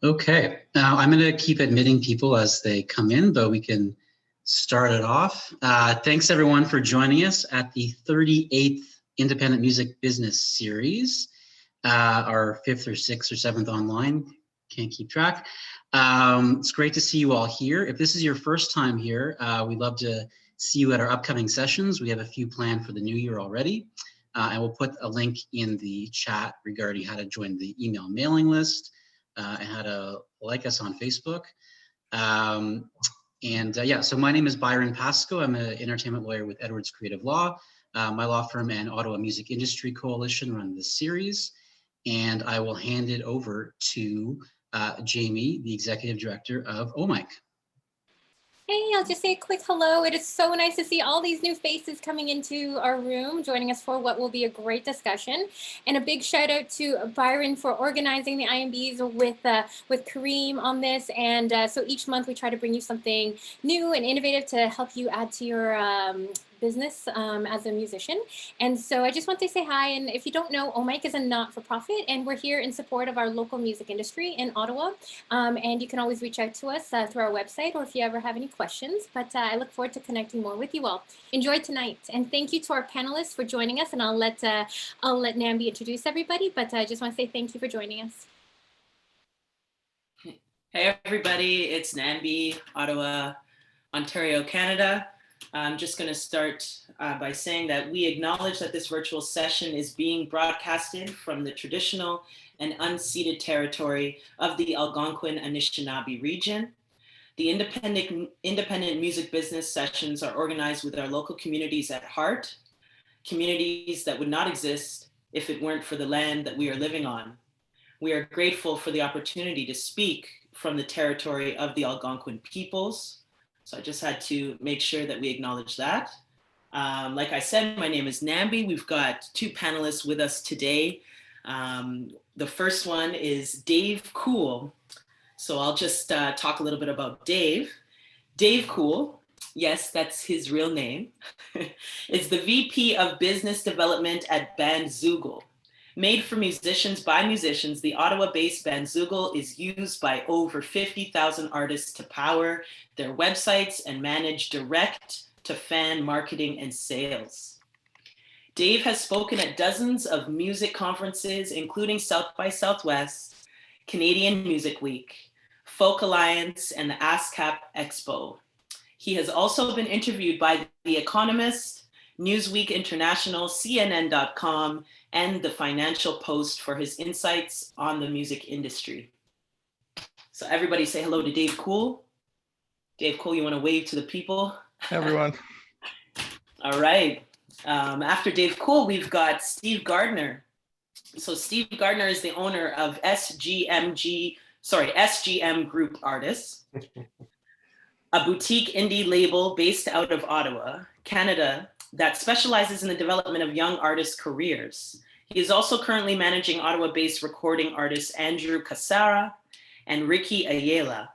Okay, now I'm going to keep admitting people as they come in, but we can start it off. Thanks everyone for joining us at the 38th Independent Music Business Series, our 5th or 6th or 7th online, can't keep track. It's great to see you all here. If this is your first time here, we'd love to see you at our upcoming sessions. We have a few planned for the new year already, and we'll put a link in the chat regarding how to join the email mailing list. And how to like us on Facebook. Yeah, so my name is Byron Pascoe. I'm an entertainment lawyer with Edwards Creative Law. My law firm and Ottawa Music Industry Coalition run this series. And I will hand it over to Jamie, the Executive Director of OMIC. Hey, I'll just say a quick hello. It is so nice to see all these new faces coming into our room, joining us for what will be a great discussion. And a big shout out to Byron for organizing the IMBs with Kareem on this. And so each month we try to bring you something new and innovative to help you add to your business as a musician. And so I just want to say hi. And if you don't know, OMIC is a not-for-profit, and we're here in support of our local music industry in Ottawa. And you can always reach out to us through our website, or if you ever have any questions. But I look forward to connecting more with you all. Enjoy tonight. And thank you to our panelists for joining us. And I'll let Nambi introduce everybody, but I just want to say thank you for joining us. Hey everybody, it's Nambi, Ottawa, Ontario, Canada. I'm just going to start by saying that we acknowledge that this virtual session is being broadcasted from the traditional and unceded territory of the Algonquin Anishinaabe region. The independent music business sessions are organized with our local communities at heart, communities that would not exist if it weren't for the land that we are living on. We are grateful for the opportunity to speak from the territory of the Algonquin peoples. So I just had to make sure that we acknowledge that. Like I said, my name is Nambi. We've got two panelists with us today. The first one is Dave Cool. So I'll just talk a little bit about Dave. Dave Cool, yes, that's his real name, is the VP of Business Development at Bandzoogle. Made for musicians by musicians, the Ottawa-based Bandzoogle is used by over 50,000 artists to power their websites and manage direct-to-fan marketing and sales. Dave has spoken at dozens of music conferences, including South by Southwest, Canadian Music Week, Folk Alliance, and the ASCAP Expo. He has also been interviewed by The Economist, Newsweek International, CNN.com, and the Financial Post for his insights on the music industry. So everybody say hello to Dave Cool. Dave Cool, you want to wave to the people? Hey, everyone. All right. After Dave Cool, we've got Steve Gardiner. So Steve Gardiner is the owner of SGM Group Artists, a boutique indie label based out of Ottawa, Canada, that specializes in the development of young artists' careers. He is also currently managing Ottawa-based recording artists Andrew Cassara and Ricky Ayala,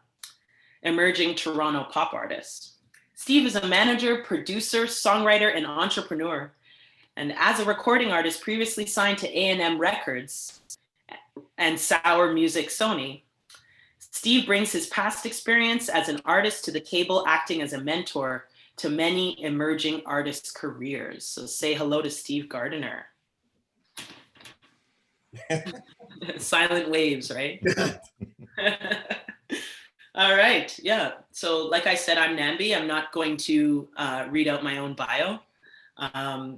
emerging Toronto pop artists. Steve is a manager, producer, songwriter, and entrepreneur. And as a recording artist, previously signed to A&M Records and Sour Music Sony. Steve brings his past experience as an artist to the table, acting as a mentor to many emerging artists' careers. So say hello to Steve Gardiner. Silent waves, right? All right, yeah. So like I said, I'm Nambi. I'm not going to read out my own bio,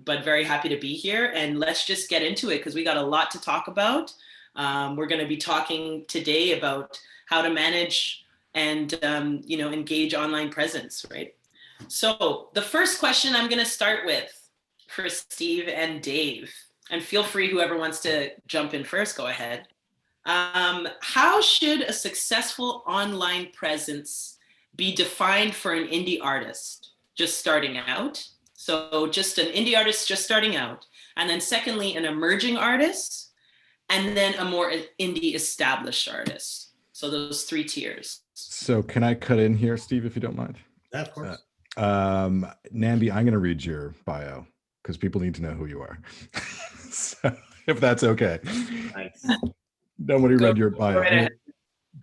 but very happy to be here. And let's just get into it because we got a lot to talk about. We're going to be talking today about how to manage and engage online presence, right? So the first question I'm going to start with for Steve and Dave, and feel free, whoever wants to jump in first, go ahead. How should a successful online presence be defined for an indie artist just starting out? So just an indie artist just starting out. And then secondly, an emerging artist, and then a more indie established artist. So those three tiers. So can I cut in here, Steve, if you don't mind? Yeah, of course. Nambi, I'm going to read your bio because people need to know who you are. So, if that's okay. Nice. Nobody read your bio.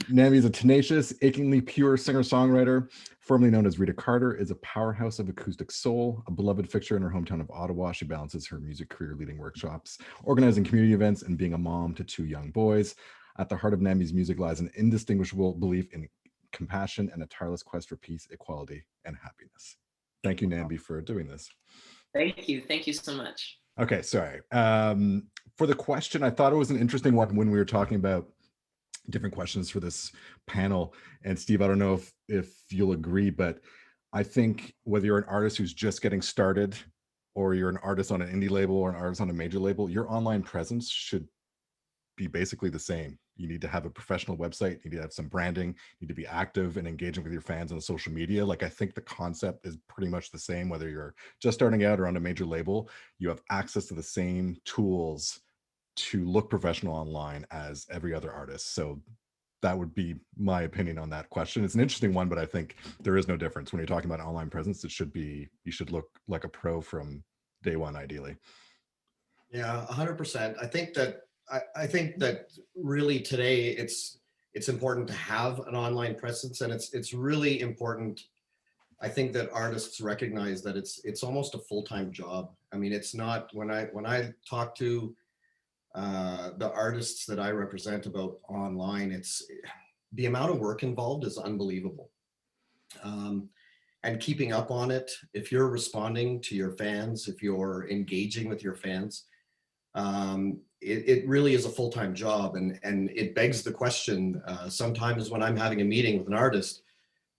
Nambi is a tenacious, achingly pure singer-songwriter, formerly known as Rita Carter, is a powerhouse of acoustic soul, a beloved fixture in her hometown of Ottawa. She balances her music career leading workshops, organizing community events, and being a mom to 2 young boys. At the heart of Nambi's music lies an indistinguishable belief in compassion and a tireless quest for peace, equality, and happiness. Thank you, Nambi, for doing this. Thank you. Thank you so much. Okay, sorry. For the question, I thought it was an interesting one when we were talking about different questions for this panel. And Steve, I don't know if you'll agree, but I think whether you're an artist who's just getting started, or you're an artist on an indie label or an artist on a major label, your online presence should be basically the same. You need to have a professional website, you need to have some branding, you need to be active and engaging with your fans on social media. Like, I think the concept is pretty much the same, whether you're just starting out or on a major label. You have access to the same tools to look professional online as every other artist. So that would be my opinion on that question. It's an interesting one, but I think there is no difference. When you're talking about online presence, you should look like a pro from day one, ideally. Yeah, 100%. I think that really today it's important to have an online presence, and it's really important. I think that artists recognize that it's almost a full-time job. I mean, it's not, when I talk to the artists that I represent about online, it's the amount of work involved is unbelievable. And keeping up on it, if you're responding to your fans, if you're engaging with your fans, it really is a full-time job. And it begs the question, sometimes when I'm having a meeting with an artist,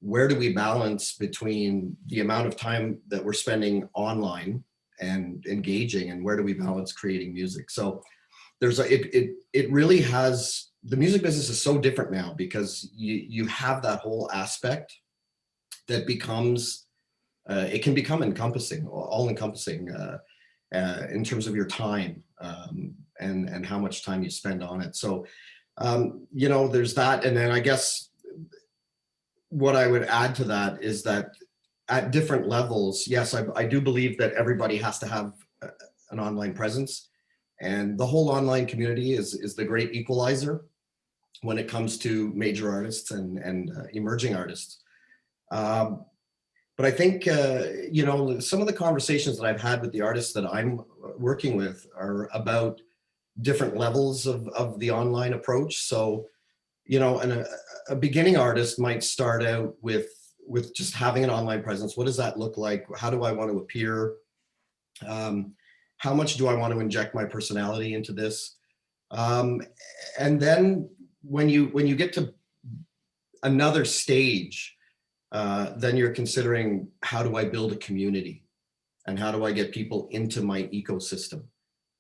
where do we balance between the amount of time that we're spending online and engaging, and where do we balance creating music? So it really has, the music business is so different now, because you have that whole aspect that becomes, it can become encompassing, all encompassing in terms of your time and how much time you spend on it. So, there's that. And then I guess what I would add to that is that at different levels, yes, I do believe that everybody has to have an online presence. And the whole online community is the great equalizer when it comes to major artists and emerging artists. But I think, some of the conversations that I've had with the artists that I'm working with are about different levels of the online approach. So, and a beginning artist might start out with just having an online presence. What does that look like? How do I want to appear? How much do I want to inject my personality into this? And then when you get to another stage, then you're considering, how do I build a community, and how do I get people into my ecosystem?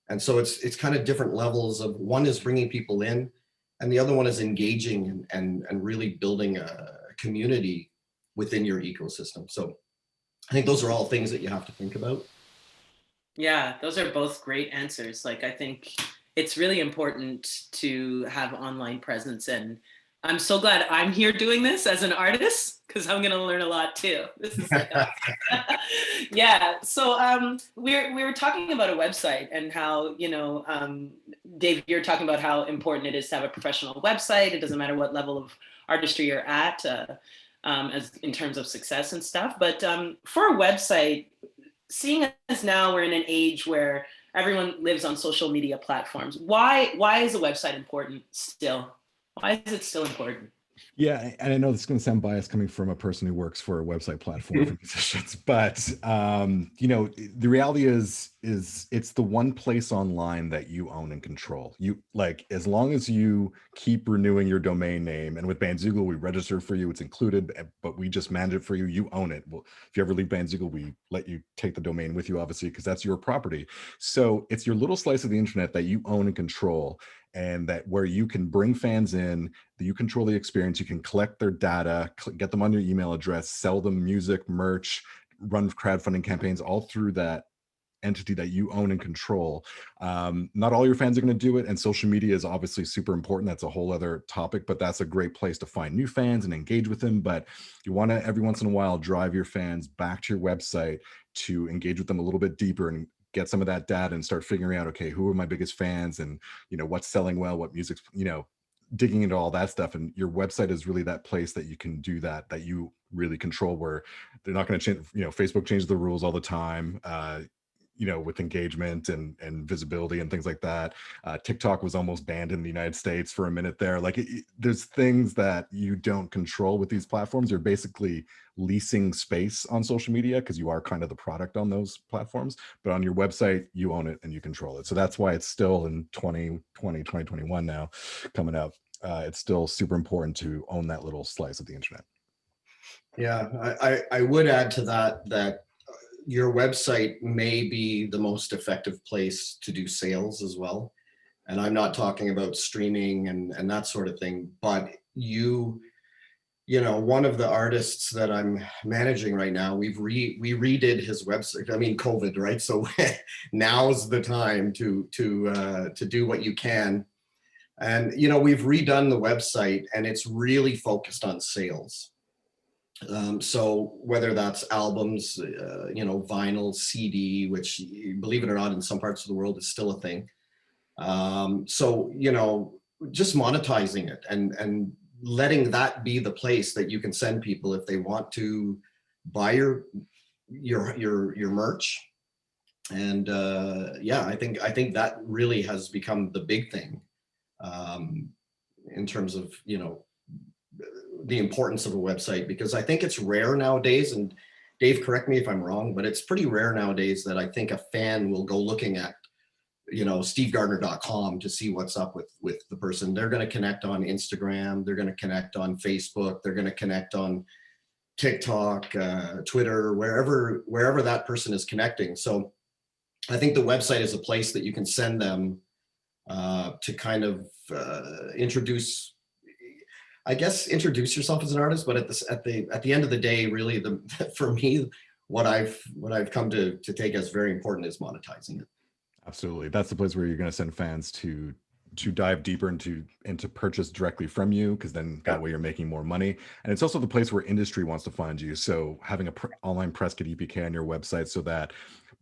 And so it's kind of different levels of, one is bringing people in, and the other one is engaging and really building a community within your ecosystem. So I think those are all things that you have to think about. Yeah, those are both great answers. Like, I think it's really important to have online presence, and I'm so glad I'm here doing this as an artist, because I'm going to learn a lot too. This is like yeah. So we were talking about a website, and how, Dave, you're talking about how important it is to have a professional website. It doesn't matter what level of artistry you're at, as in terms of success and stuff. But for a website, seeing as now we're in an age where everyone lives on social media platforms, why is a website important still? Why is it still important? Yeah, and I know this is going to sound biased coming from a person who works for a website platform for musicians, but the reality is it's the one place online that you own and control. You, like, as long as you keep renewing your domain name, and with Bandzoogle, we register for you, it's included, but we just manage it for you. You own it. Well, if you ever leave Bandzoogle, we let you take the domain with you, obviously, because that's your property. So it's your little slice of the internet that you own and control, and that where you can bring fans in, that you control the experience, you can collect their data, get them on your email address, sell them music, merch, run crowdfunding campaigns, all through that entity that you own and control. Not all your fans are going to do it, and social media is obviously super important. That's a whole other topic, but that's a great place to find new fans and engage with them. But you want to, every once in a while, drive your fans back to your website to engage with them a little bit deeper and get some of that data and start figuring out, okay, who are my biggest fans, and what's selling well, what music's, digging into all that stuff, and your website is really that place that you can do that you really control, where they're not going to change, Facebook changes the rules all the time, with engagement and visibility and things like that. TikTok was almost banned in the United States for a minute there. Like there's things that you don't control with these platforms. You're basically leasing space on social media because you are kind of the product on those platforms, but on your website, you own it and you control it. So that's why it's still in 2021 now coming up. It's still super important to own that little slice of the internet. Yeah, I would add to that your website may be the most effective place to do sales as well. And I'm not talking about streaming and that sort of thing, but one of the artists that I'm managing right now, we redid his website. I mean, COVID, right? So now's the time to do what you can. And, we've redone the website and it's really focused on sales. So whether that's albums, vinyl, CD, which, believe it or not, in some parts of the world is still a thing. So, just monetizing it and letting that be the place that you can send people if they want to buy your merch. And I think that really has become the big thing in terms of, the importance of a website, because I think it's rare nowadays, and Dave, correct me if I'm wrong, but it's pretty rare nowadays that I think a fan will go looking at, SteveGardiner.com to see what's up with the person. They're going to connect on Instagram. They're going to connect on Facebook. They're going to connect on TikTok, Twitter, wherever that person is connecting. So I think the website is a place that you can send them to kind of introduce yourself as an artist, but at the end of the day, really, for me, what I've come to take as very important is monetizing it. Absolutely, that's the place where you're going to send fans to dive deeper into purchase directly from you, because then that way you're making more money. And it's also the place where industry wants to find you. So having a online press kit EPK on your website, so that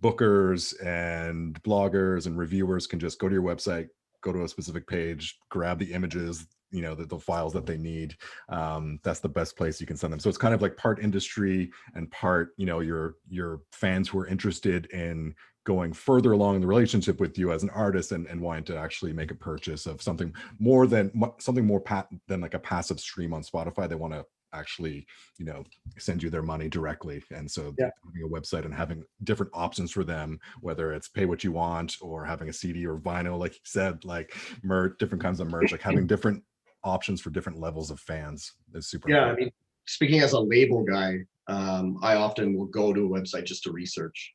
bookers and bloggers and reviewers can just go to your website, go to a specific page, grab the images, the files that they need. That's the best place you can send them. So it's kind of like part industry and part, your fans who are interested in going further along in the relationship with you as an artist and wanting to actually make a purchase of something more than like a passive stream on Spotify. They want to actually, send you their money directly. And so having a website and having different options for them, whether it's pay what you want or having a CD or vinyl, like you said, like merch, different kinds of merch, like having different options for different levels of fans is super important. I mean, speaking as a label guy, I often will go to a website just to research.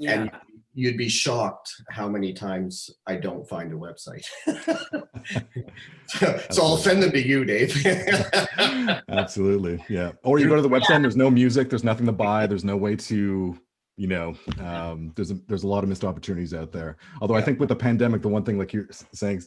Yeah. And you'd be shocked how many times I don't find a website. so I'll send them to you, Dave. Absolutely. Yeah. Or you go to the website and there's no music, there's nothing to buy, there's no way to, there's a lot of missed opportunities out there. Although I think with the pandemic, the one thing, like you're saying,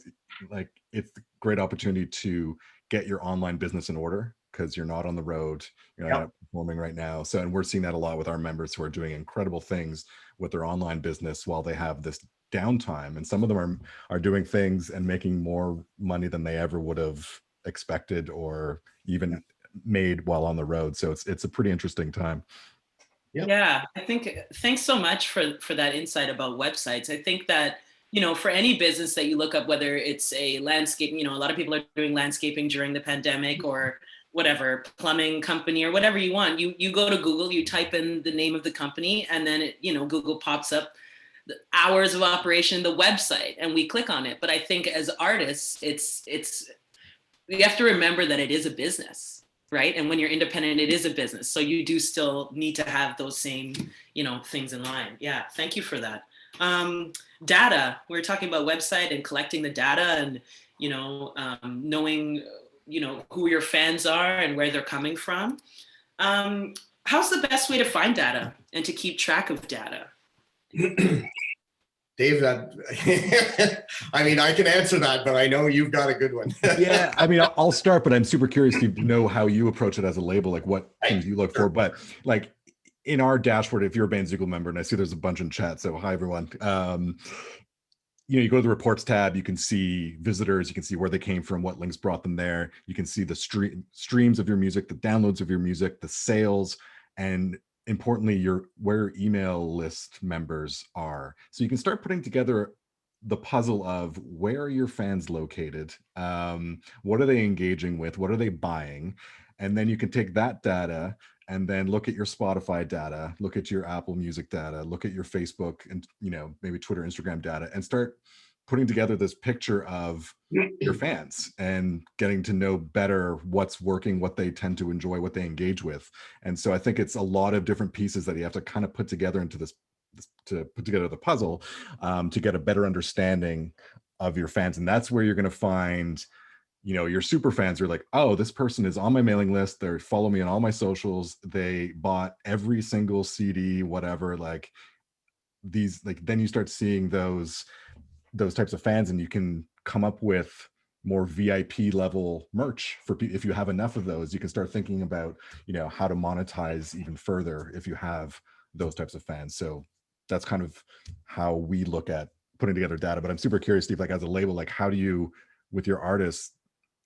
like it's a great opportunity to get your online business in order, because you're not on the road, you're not performing right now. So, and we're seeing that a lot with our members who are doing incredible things with their online business while they have this downtime. And some of them are doing things and making more money than they ever would have expected or even made while on the road. So it's a pretty interesting time. Yeah, I think, thanks so much for that insight about websites. I think that, for any business that you look up, whether it's a landscape, a lot of people are doing landscaping during the pandemic, or whatever, plumbing company or whatever you want, you go to Google, you type in the name of the company, and then Google pops up the hours of operation, the website, and we click on it. But I think as artists, you have to remember that it is a business, right? And when you're independent, it is a business. So you do still need to have those same, things in line. Yeah, thank you for that. Data, we were talking about website and collecting the data and, knowing, who your fans are and where they're coming from. How's the best way to find data and to keep track of data? Dave, I mean, I can answer that, but I know you've got a good one. Yeah, I mean, I'll start, but I'm super curious to know how you approach it as a label, like what things you look for. But like in our dashboard, if you're a Band Ziegel member, and I see there's a bunch in chat, so hi everyone. you go to the reports tab, you can see visitors, you can see where they came from, what links brought them there. You can see the streams of your music, the downloads of your music, the sales, and importantly, where your email list members are. So you can start putting together the puzzle of where are your fans located? What are they engaging with? What are they buying? And then you can take that data and then look at your Spotify data, look at your Apple Music data, look at your Facebook and maybe Twitter, Instagram data, and start putting together this picture of your fans and getting to know better what's working, what they tend to enjoy, what they engage with. And so I think it's a lot of different pieces that you have to kind of put together into this to put together the puzzle to get a better understanding of your fans. And that's where you're going to find your super fans are like, oh, this person is on my mailing list. They follow me on all my socials. They bought every single CD, whatever, like these, like, then you start seeing those types of fans, and you can come up with more VIP level merch for if you have enough of those. You can start thinking about, how to monetize even further if you have those types of fans. So that's kind of how we look at putting together data. But I'm super curious, Steve, like as a label, like how do you, with your artists,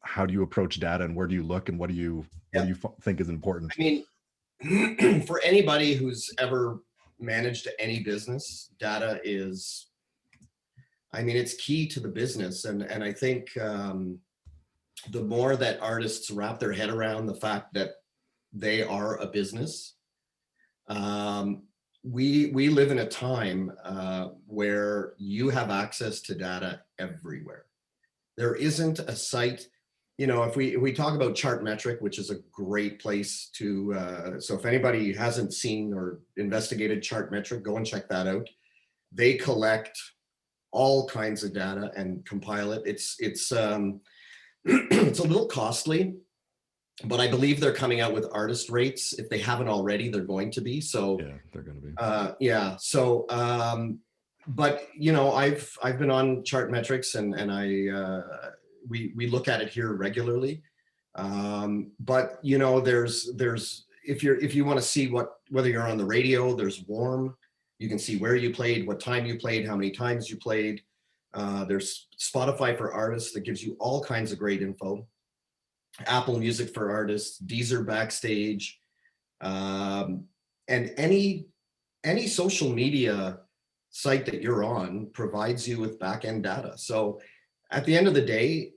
how do you approach data, and where do you look, and what do you think is important? I mean, for anybody who's ever managed any business, data is, it's key to the business. And I think the more that artists wrap their head around the fact that they are a business, we live in a time where you have access to data everywhere. There isn't a site, if we talk about Chartmetric, which is a great place to, so if anybody hasn't seen or investigated Chartmetric, go and check that out. They collect all kinds of data and compile it. It's it's a little costly, but I believe they're coming out with artist rates. If they haven't already, they're going to be. So yeah, they're going to be. Yeah. So, but I've been on Chartmetrics, and we look at it here regularly. But there's if you want to see whether you're on the radio, there's Warm. You can see where you played, what time you played, how many times you played. There's Spotify for artists that gives you all kinds of great info. Apple Music for artists, Deezer Backstage, and any social media site that you're on provides you with back-end data. So at the end of the day,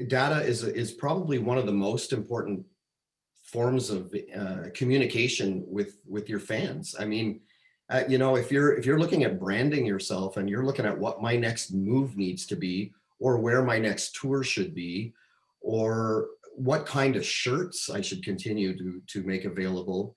data is probably one of the most important forms of communication with your fans. If you're looking at branding yourself, and you're looking at what my next move needs to be, or where my next tour should be, or what kind of shirts I should continue to make available,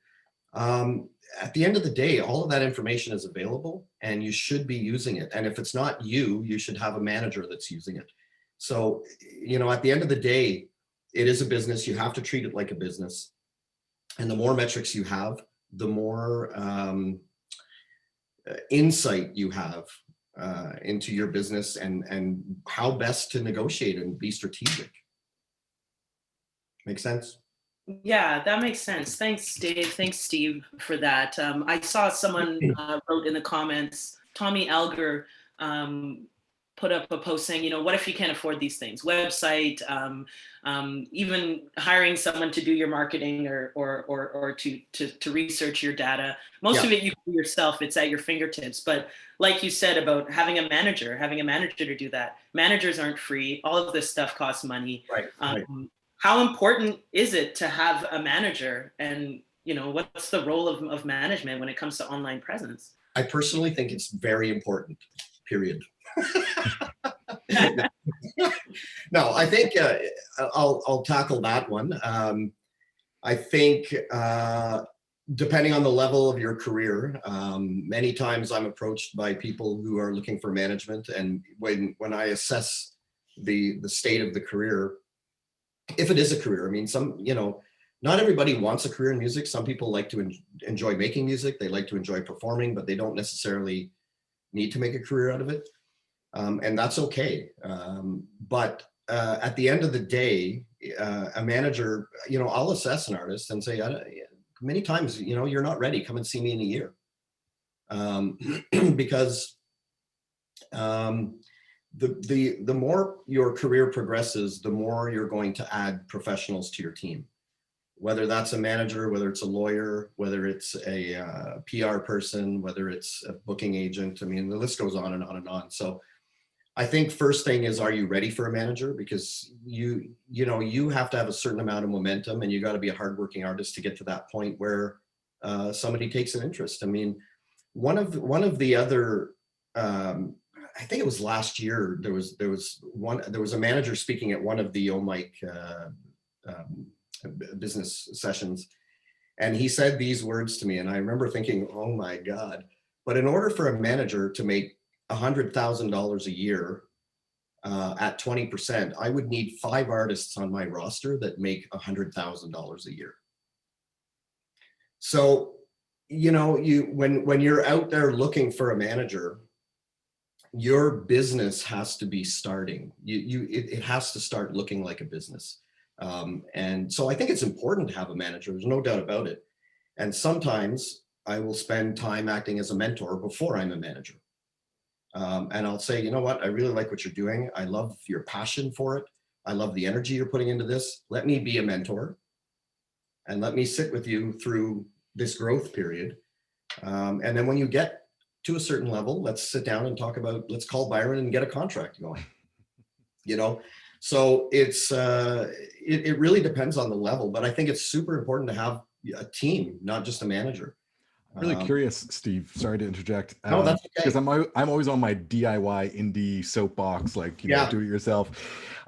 at the end of the day, all of that information is available, and you should be using it. And if it's not you should have a manager that's using it. So, at the end of the day, it is a business. You have to treat it like a business. And the more metrics you have, the more insight you have into your business, and how best to negotiate and be strategic. Make sense? Yeah, that makes sense. Thanks, Dave. Thanks, Steve, for that. I saw someone wrote in the comments, Tommy Alger put up a post saying, what if you can't afford these things? Website, even hiring someone to do your marketing or to research your data. Most of it you can do yourself. It's at your fingertips. But like you said about having a manager to do that. Managers aren't free. All of this stuff costs money. Right. How important is it to have a manager, and what's the role of management when it comes to online presence? I personally think it's very important, period. No, I think I'll tackle that one. I think depending on the level of your career, many times I'm approached by people who are looking for management, and when I assess the state of the career, if it is a career, not everybody wants a career in music. Some people like to enjoy making music. They like to enjoy performing, but they don't necessarily need to make a career out of it. And that's okay. But at the end of the day, a manager, I'll assess an artist and say, many times, you're not ready. Come and see me in a year. Because The more your career progresses, the more you're going to add professionals to your team, whether that's a manager, whether it's a lawyer, whether it's a PR person, whether it's a booking agent. I mean, the list goes on and on and on. So I think first thing is, are you ready for a manager? Because you have to have a certain amount of momentum, and you got to be a hardworking artist to get to that point where somebody takes an interest. I mean, one of the other, I think it was last year, there was a manager speaking at one of the business sessions, and he said these words to me, and I remember thinking, oh my God. But in order for a manager to make $100,000 a year at 20%, I would need 5 artists on my roster that make $100,000 a year. So, when you're out there looking for a manager, your business has to be starting. It has to start looking like a business. And so I think it's important to have a manager. There's no doubt about it. And sometimes I will spend time acting as a mentor before I'm a manager. And I'll say, you know what, I really like what you're doing. I love your passion for it. I love the energy you're putting into this. Let me be a mentor and let me sit with you through this growth period. And then when you get to a certain level, let's sit down and talk about, let's call Byron and get a contract going. So it's it really depends on the level, but I think it's super important to have a team, not just a manager. I'm really curious, Steve. Sorry to interject. No, that's okay. Because I'm always on my DIY indie soapbox, like do it yourself.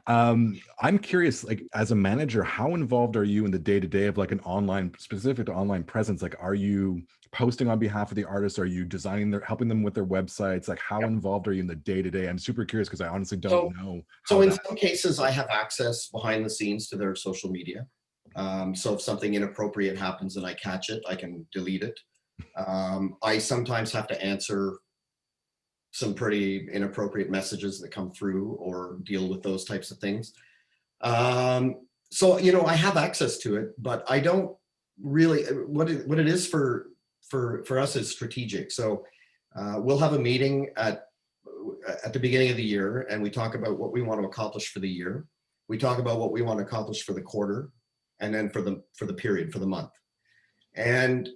I'm curious, like as a manager, how involved are you in the day-to-day of like an online, specific to online presence? Like, are you posting on behalf of the artists? Are you designing helping them with their websites? Like, how involved are you in the day-to-day? I'm super curious because I honestly don't know. So in some cases, I have access behind the scenes to their social media. So if something inappropriate happens and I catch it, I can delete it. I sometimes have to answer some pretty inappropriate messages that come through or deal with those types of things. So, I have access to it, but I don't really, what it is for us is strategic. So we'll have a meeting at the beginning of the year, and we talk about what we want to accomplish for the year. We talk about what we want to accomplish for the quarter, and then for the period, for the month. And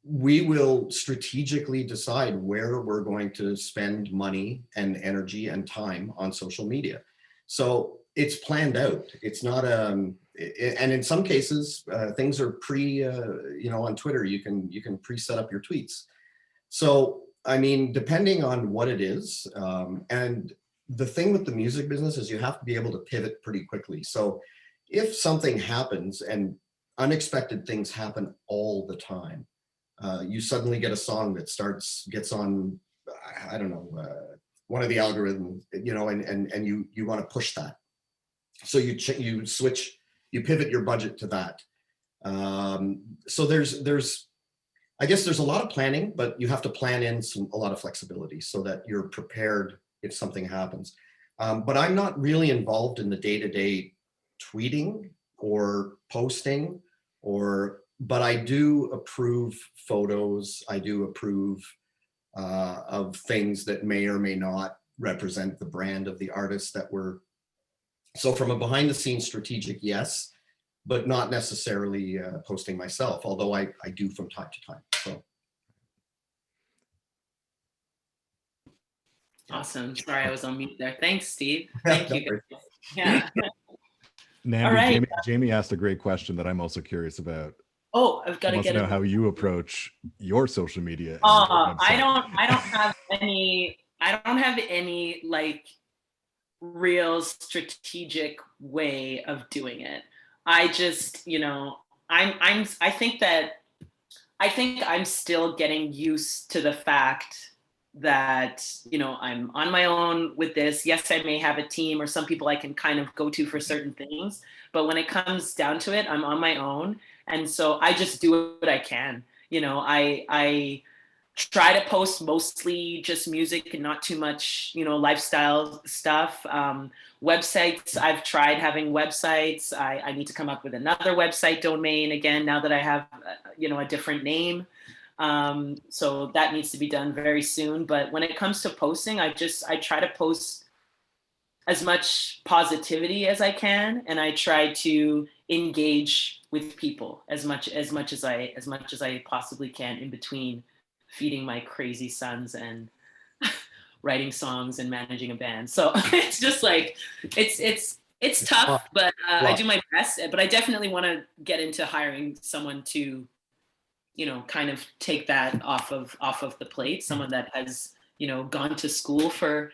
we will strategically decide where we're going to spend money and energy and time on social media. So it's planned out. It's not and in some cases, things are on Twitter, you can pre-set up your tweets. So, I mean, depending on what it is, and the thing with the music business is you have to be able to pivot pretty quickly. So if something happens, and unexpected things happen all the time, you suddenly get a song that gets on, I don't know, one of the algorithms, and you want to push that. So you switch, you pivot your budget to that. So I guess there's a lot of planning, but you have to plan in a lot of flexibility so that you're prepared if something happens. But I'm not really involved in the day-to-day tweeting or posting, but I do approve photos. I do approve of things that may or may not represent the brand of the artist that we're. So from a behind the scenes strategic, yes, but not necessarily posting myself, although I do from time to time. So. Awesome. Sorry, I was on mute there. Thanks, Steve. Thank you. Yeah. Nambi, All right. Jamie asked a great question that I'm also curious about. Oh, I've got to get know how you approach your social media. I don't have any like real strategic way of doing it. I just, I think I'm still getting used to the fact that, I'm on my own with this. Yes, I may have a team or some people I can kind of go to for certain things, but when it comes down to it, I'm on my own. And so I just do what I can. I try to post mostly just music and not too much, lifestyle stuff. Websites, I've tried having websites. I need to come up with another website domain again, now that I have, a different name. So that needs to be done very soon. But when it comes to posting, I try to post as much positivity as I can, and I try to engage with people as much as I possibly can in between feeding my crazy sons and writing songs and managing a band. So it's just like it's tough, but I do my best. But I definitely want to get into hiring someone to, kind of take that off of the plate. Someone that has, gone to school for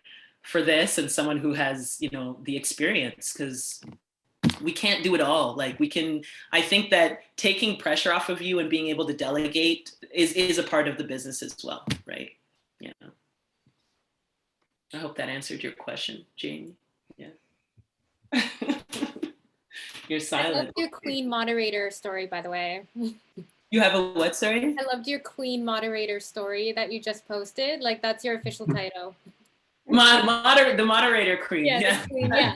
this, and someone who has, the experience, because we can't do it all. Like I think that taking pressure off of you and being able to delegate is a part of the business as well, right? Yeah. I hope that answered your question, Jamie. Yeah. You're silent. I loved your queen moderator story, by the way. You have a what, sorry? I loved your queen moderator story that you just posted. Like, that's your official title. The moderator queen. Yeah. Queen, yeah.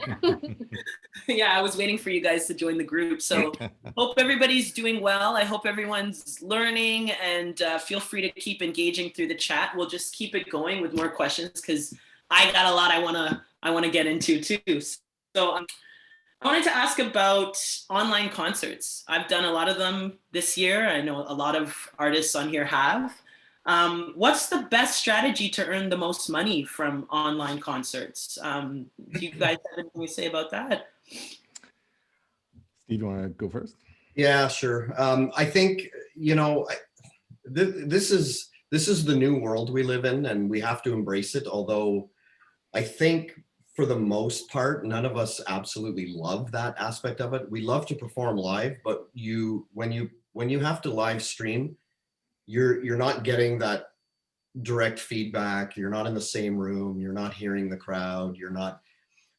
Yeah, I was waiting for you guys to join the group. So hope everybody's doing well. I hope everyone's learning, and feel free to keep engaging through the chat. We'll just keep it going with more questions, because I got a lot I wanna get into too. So I wanted to ask about online concerts. I've done a lot of them this year. I know a lot of artists on here have. What's the best strategy to earn the most money from online concerts? Do you guys have anything to say about that? Steve, you want to go first? Yeah, sure. I think, this is the new world we live in, and we have to embrace it. Although I think for the most part, none of us absolutely love that aspect of it. We love to perform live, but when you have to live stream, you're not getting that direct feedback. You're not in the same room. You're not hearing the crowd.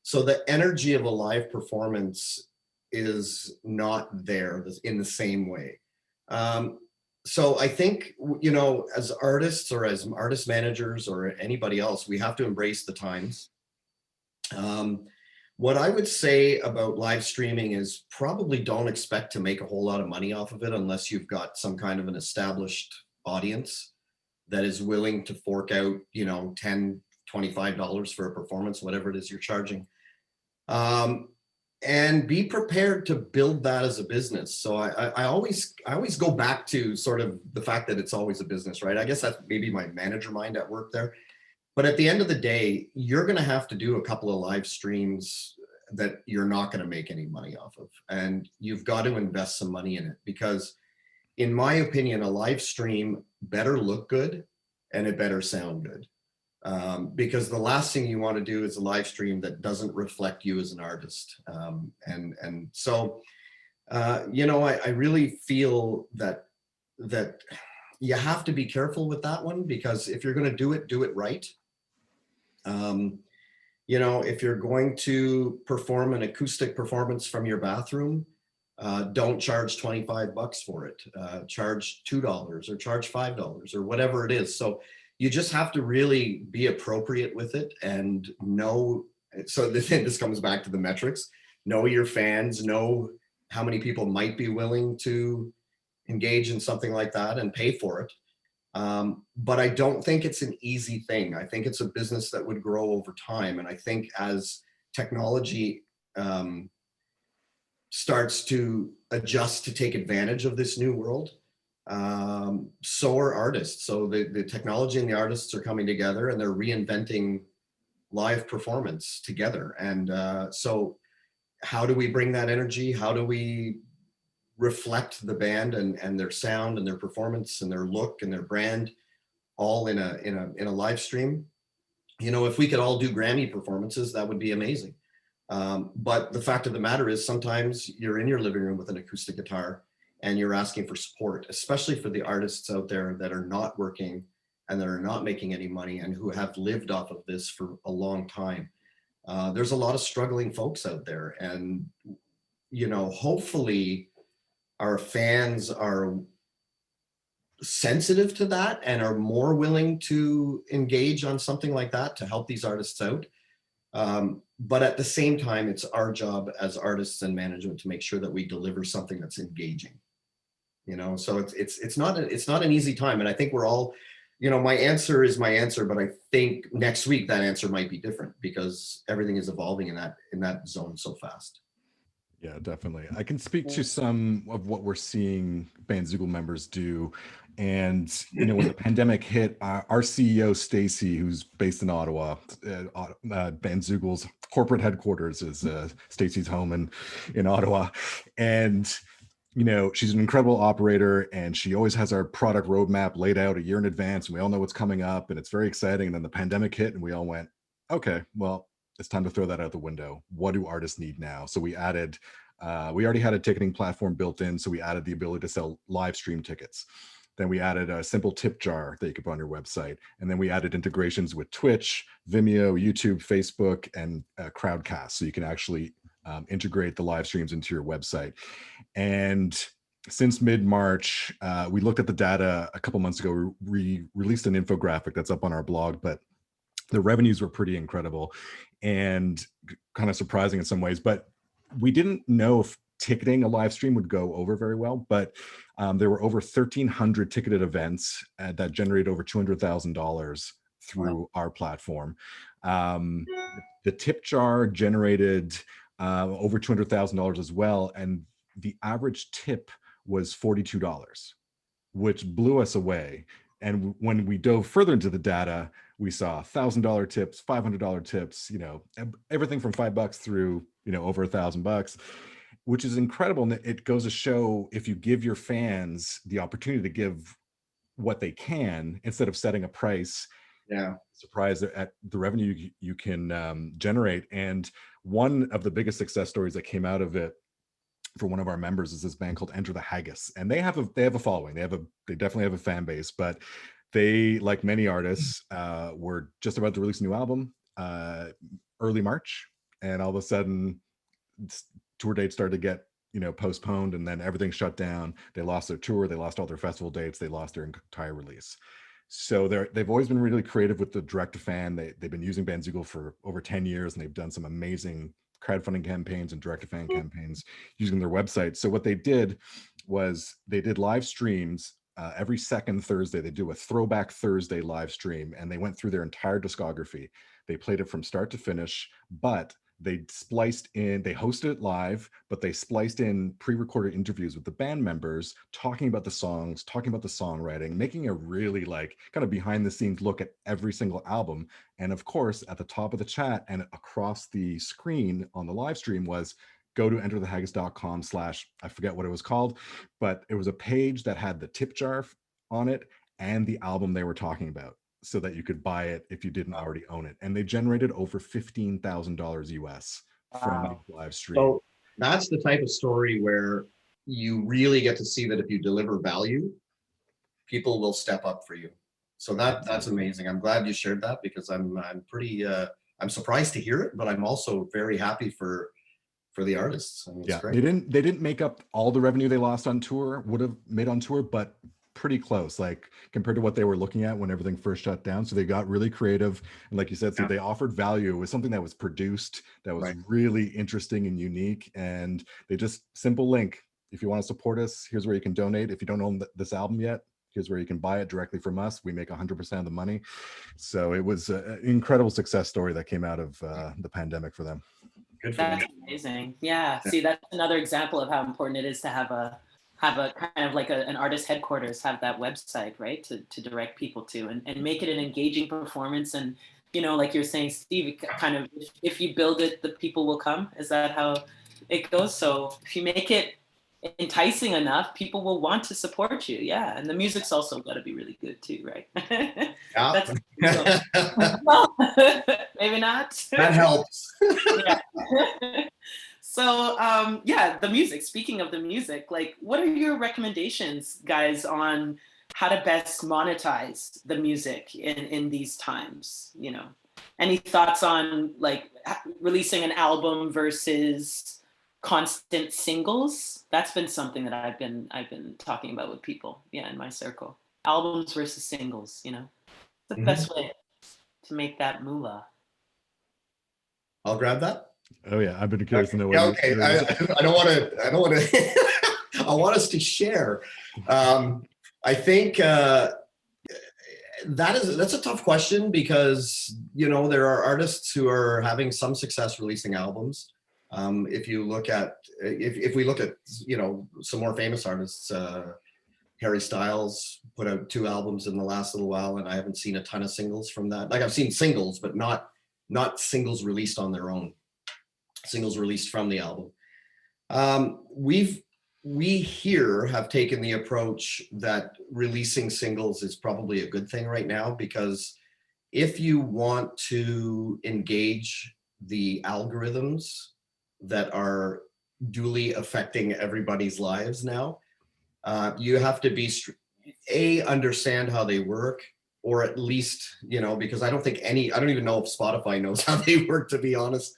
So the energy of a live performance is not there in the same way. So I think, as artists or as artist managers or anybody else, we have to embrace the times. What I would say about live streaming is probably don't expect to make a whole lot of money off of it unless you've got some kind of an established audience that is willing to fork out, $10, $25 for a performance, whatever it is you're charging. And be prepared to build that as a business. So I always go back to sort of the fact that it's always a business, right? I guess that's maybe my manager mind at work there. But at the end of the day, you're going to have to do a couple of live streams that you're not going to make any money off of. And you've got to invest some money in it, because in my opinion, a live stream better look good and it better sound good. Because the last thing you want to do is a live stream that doesn't reflect you as an artist. So, I really feel that you have to be careful with that one, because if you're going to do it right. If you're going to perform an acoustic performance from your bathroom, don't charge $25 for it. Charge $2 or charge $5 or whatever it is. So you just have to really be appropriate with it and know. So this comes back to the metrics. Know your fans, know how many people might be willing to engage in something like that and pay for it. But I don't think it's an easy thing. I think it's a business that would grow over time. And I think as technology starts to adjust to take advantage of this new world, so are artists. So the technology and the artists are coming together, and they're reinventing live performance together. And so how do we bring that energy? How do we reflect the band and their sound and their performance and their look and their brand all in a live stream? If we could all do Grammy performances, that would be amazing. But the fact of the matter is, sometimes you're in your living room with an acoustic guitar and you're asking for support, especially for the artists out there that are not working and that are not making any money and who have lived off of this for a long time. There's a lot of struggling folks out there, and hopefully our fans are sensitive to that and are more willing to engage on something like that to help these artists out. But at the same time, it's our job as artists and management to make sure that we deliver something that's engaging. you know, so it's not an easy time. And I think we're all, you know, my answer is my answer, but I think next week that answer might be different because everything is evolving in that zone so fast. Yeah, definitely. I can speak to some of what we're seeing Bandzoogle members do. And, you know, when the pandemic hit, our CEO, Stacy, who's based in Ottawa, Bandzoogle's corporate headquarters is Stacy's home in Ottawa. And, you know, she's an incredible operator and she always has our product roadmap laid out a year in advance. And we all know what's coming up and it's very exciting. And then the pandemic hit and we all went, okay, well, it's time to throw that out the window. What do artists need now? So we added, we already had a ticketing platform built in. So we added the ability to sell live stream tickets. Then we added a simple tip jar that you could put on your website. And then we added integrations with Twitch, Vimeo, YouTube, Facebook, and Crowdcast. So you can actually integrate the live streams into your website. And since mid-March, we looked at the data a couple months ago. We released an infographic that's up on our blog, but the revenues were pretty incredible and kind of surprising in some ways. But we didn't know if ticketing a live stream would go over very well, but there were over 1,300 ticketed events that generated over $200,000 through our platform. The tip jar generated over $200,000 as well, and the average tip was $42, which blew us away. And when we dove further into the data, we saw $1,000 tips, $500 tips, you know, everything from $5 through, you know, over $1,000, which is incredible. And it goes to show if you give your fans the opportunity to give what they can instead of setting a price, Yeah. surprised at the revenue you can generate. And one of the biggest success stories that came out of it for one of our members is this band called Enter the Haggis, and they have a following. They definitely have a fan base, but they, like many artists, were just about to release a new album early March, and all of a sudden tour dates started to get, you know, postponed, and then everything shut down. They lost their tour, they lost all their festival dates, they lost their entire release. So they've always been really creative with the direct to fan. They've been using Bandzoogle for over 10 years, and they've done some amazing crowdfunding campaigns and direct to fan campaigns using their website. So what they did was they did live streams every second Thursday. They do a Throwback Thursday live stream, and they went through their entire discography. They played it from start to finish, but they hosted it live, but they spliced in pre-recorded interviews with the band members, talking about the songs, talking about the songwriting, making a really like kind of behind the scenes look at every single album. And of course, at the top of the chat and across the screen on the live stream was go to enterthehaggis.com/ I forget what it was called, but it was a page that had the tip jar on it and the album they were talking about, so that you could buy it if you didn't already own it. And they generated over $15,000 US from the live stream. So that's the type of story where you really get to see that if you deliver value, people will step up for you. So that's amazing. I'm glad you shared that because I'm pretty I'm surprised to hear it, but I'm also very happy for the artists. I mean, yeah, great. they didn't make up all the revenue they lost on tour, would have made on tour, but pretty close, like compared to what they were looking at when everything first shut down. So they got really creative, and like you said, so they offered value. It was something that was produced that was really interesting and unique, and they just simple link. If you want to support us, here's where you can donate. If you don't own this album yet, here's where you can buy it directly from us. We make 100% of the money. So it was an incredible success story that came out of the pandemic for them. Good for That's them. amazing. Yeah. See, that's another example of how important it is to have a kind of like an artist headquarters, have that website, right, to direct people to, and make it an engaging performance. And, you know, like you're saying, Steve, kind of, if you build it, the people will come. Is that how it goes? So if you make it enticing enough, people will want to support you. Yeah. And the music's also got to be really good too, right? Yeah. Well, maybe not. That helps. Yeah. So yeah, the music, speaking of the music, like what are your recommendations, guys, on how to best monetize the music in these times? You know, any thoughts on like releasing an album versus constant singles? That's been something that I've been talking about with people, yeah, in my circle. Albums versus singles, you know, the best way to make that moolah. I'll grab that. Oh yeah, I've been curious to know what. Yeah, okay. I don't want to. want us to share. I think that's a tough question because, you know, there are artists who are having some success releasing albums. If you look at, if we look at, you know, some more famous artists, Harry Styles put out 2 albums in the last little while, and I haven't seen a ton of singles from that. Like I've seen singles, but not singles released on their own, singles released from the album. We here have taken the approach that releasing singles is probably a good thing right now, because if you want to engage the algorithms that are duly affecting everybody's lives now, you have to be understand how they work, or at least, you know, because I don't even know if Spotify knows how they work, to be honest,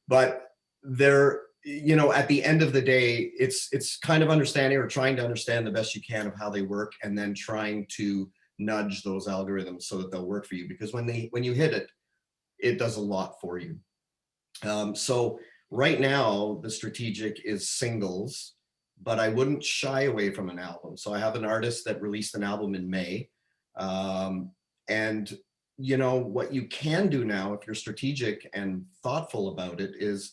but they're, you know, at the end of the day, it's kind of understanding, or trying to understand the best you can of how they work, and then trying to nudge those algorithms so that they'll work for you, because when you hit it, it does a lot for you. So right now the strategic is singles, but I wouldn't shy away from an album. So I have an artist that released an album in May. And you know, what you can do now, if you're strategic and thoughtful about it, is,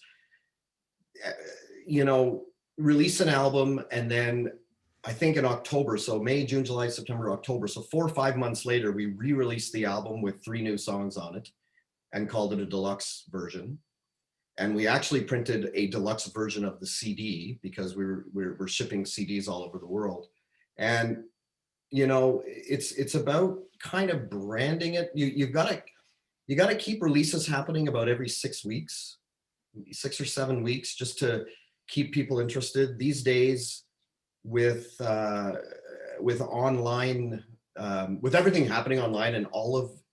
you know, release an album, and then I think in October, so May, June, July, September, October, so 4 or 5 months later, we re-released the album with 3 new songs on it and called it a deluxe version. And we actually printed a deluxe version of the CD, because we're shipping CDs all over the world. And, you know, it's about kind of branding it. You gotta keep releases happening about every 6 weeks, 6 or 7 weeks, just to keep people interested. These days, with online, with everything happening online and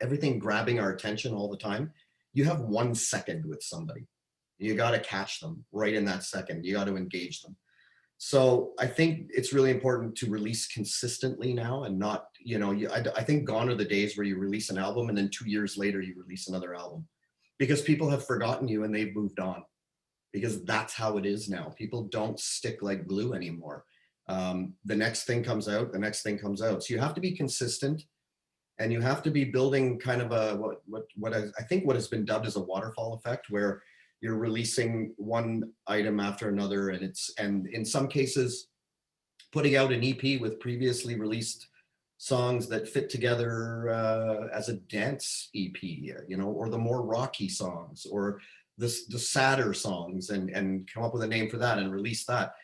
everything grabbing our attention all the time, you have 1 second with somebody. You got to catch them right in that second. You got to engage them. So I think it's really important to release consistently now, and not, you know, I think gone are the days where you release an album and then 2 years later you release another album, because people have forgotten you and they've moved on, because that's how it is now. People don't stick like glue anymore. The next thing comes out, the next thing comes out. So you have to be consistent, and you have to be building kind of a, what I think what has been dubbed as a waterfall effect, where you're releasing one item after another, and in some cases putting out an EP with previously released songs that fit together as a dance EP, you know, or the more rocky songs, or the sadder songs, and come up with a name for that and release that,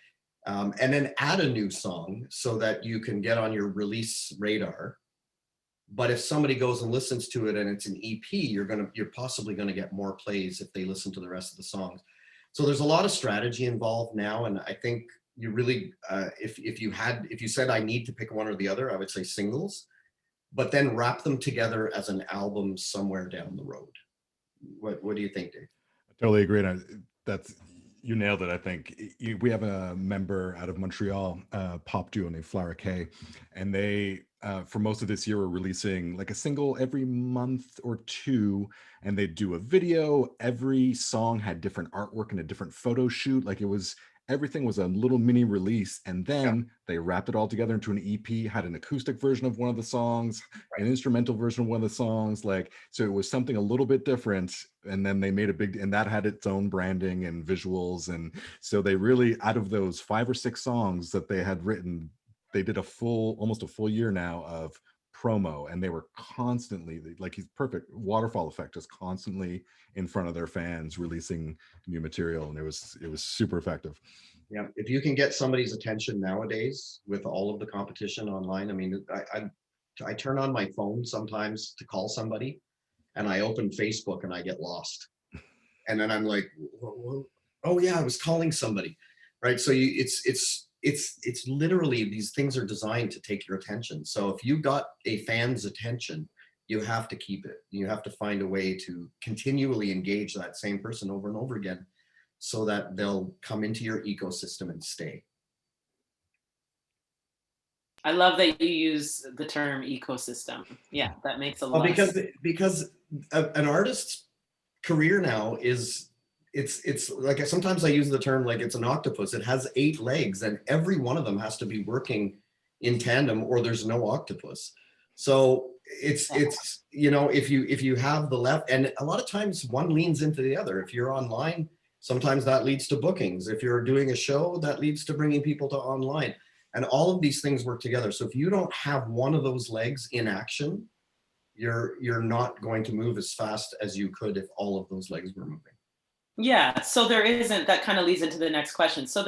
and then add a new song so that you can get on your release radar. But if somebody goes and listens to it and it's an EP, you're possibly gonna get more plays if they listen to the rest of the songs. So there's a lot of strategy involved now, and I think you really, if you said I need to pick one or the other, I would say singles, but then wrap them together as an album somewhere down the road. What do you think, Dave? I totally agree. And you nailed it. I think we have a member out of Montreal, pop duo named Flower K, and they, for most of this year, were releasing like a single every month or 2, and they'd do a video. Every song had different artwork and a different photo shoot. Like everything was a little mini release, and then they wrapped it all together into an EP, had an acoustic version of one of the songs, an instrumental version of one of the songs. Like, so it was something a little bit different. And then they made and that had its own branding and visuals. And so they really, out of those 5 or 6 songs that they had written, they did almost a full year now of promo, and they were constantly, like, he's perfect waterfall effect, just constantly in front of their fans releasing new material, and it was super effective. Yeah, if you can get somebody's attention nowadays with all of the competition online, I mean, I turn on my phone sometimes to call somebody, and I open Facebook and I get lost, and then I'm like, oh yeah, I was calling somebody, right? So it's literally, these things are designed to take your attention. So if you got a fan's attention, you have to keep it. You have to find a way to continually engage that same person over and over again, so that they'll come into your ecosystem and stay. I love that you use the term ecosystem. Yeah, that makes a lot of sense. Because an artist's career now is it's like, sometimes I use the term like it's an octopus. It has 8 legs, and every one of them has to be working in tandem, or there's no octopus. So it's if you have the left, and a lot of times one leans into the other. If you're online, sometimes that leads to bookings. If you're doing a show, that leads to bringing people to online, and all of these things work together. So if you don't have one of those legs in action, you're not going to move as fast as you could if all of those legs were moving. Yeah, so there isn't, that kind of leads into the next question. So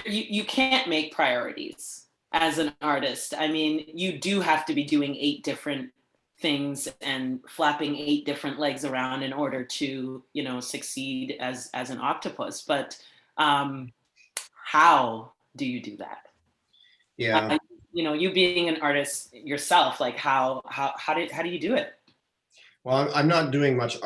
you can't make priorities as an artist. I mean, you do have to be doing 8 different things and flapping 8 different legs around in order to, succeed as an octopus. But how do you do that? Yeah. You being an artist yourself, like how do you do it? Well, I'm not doing much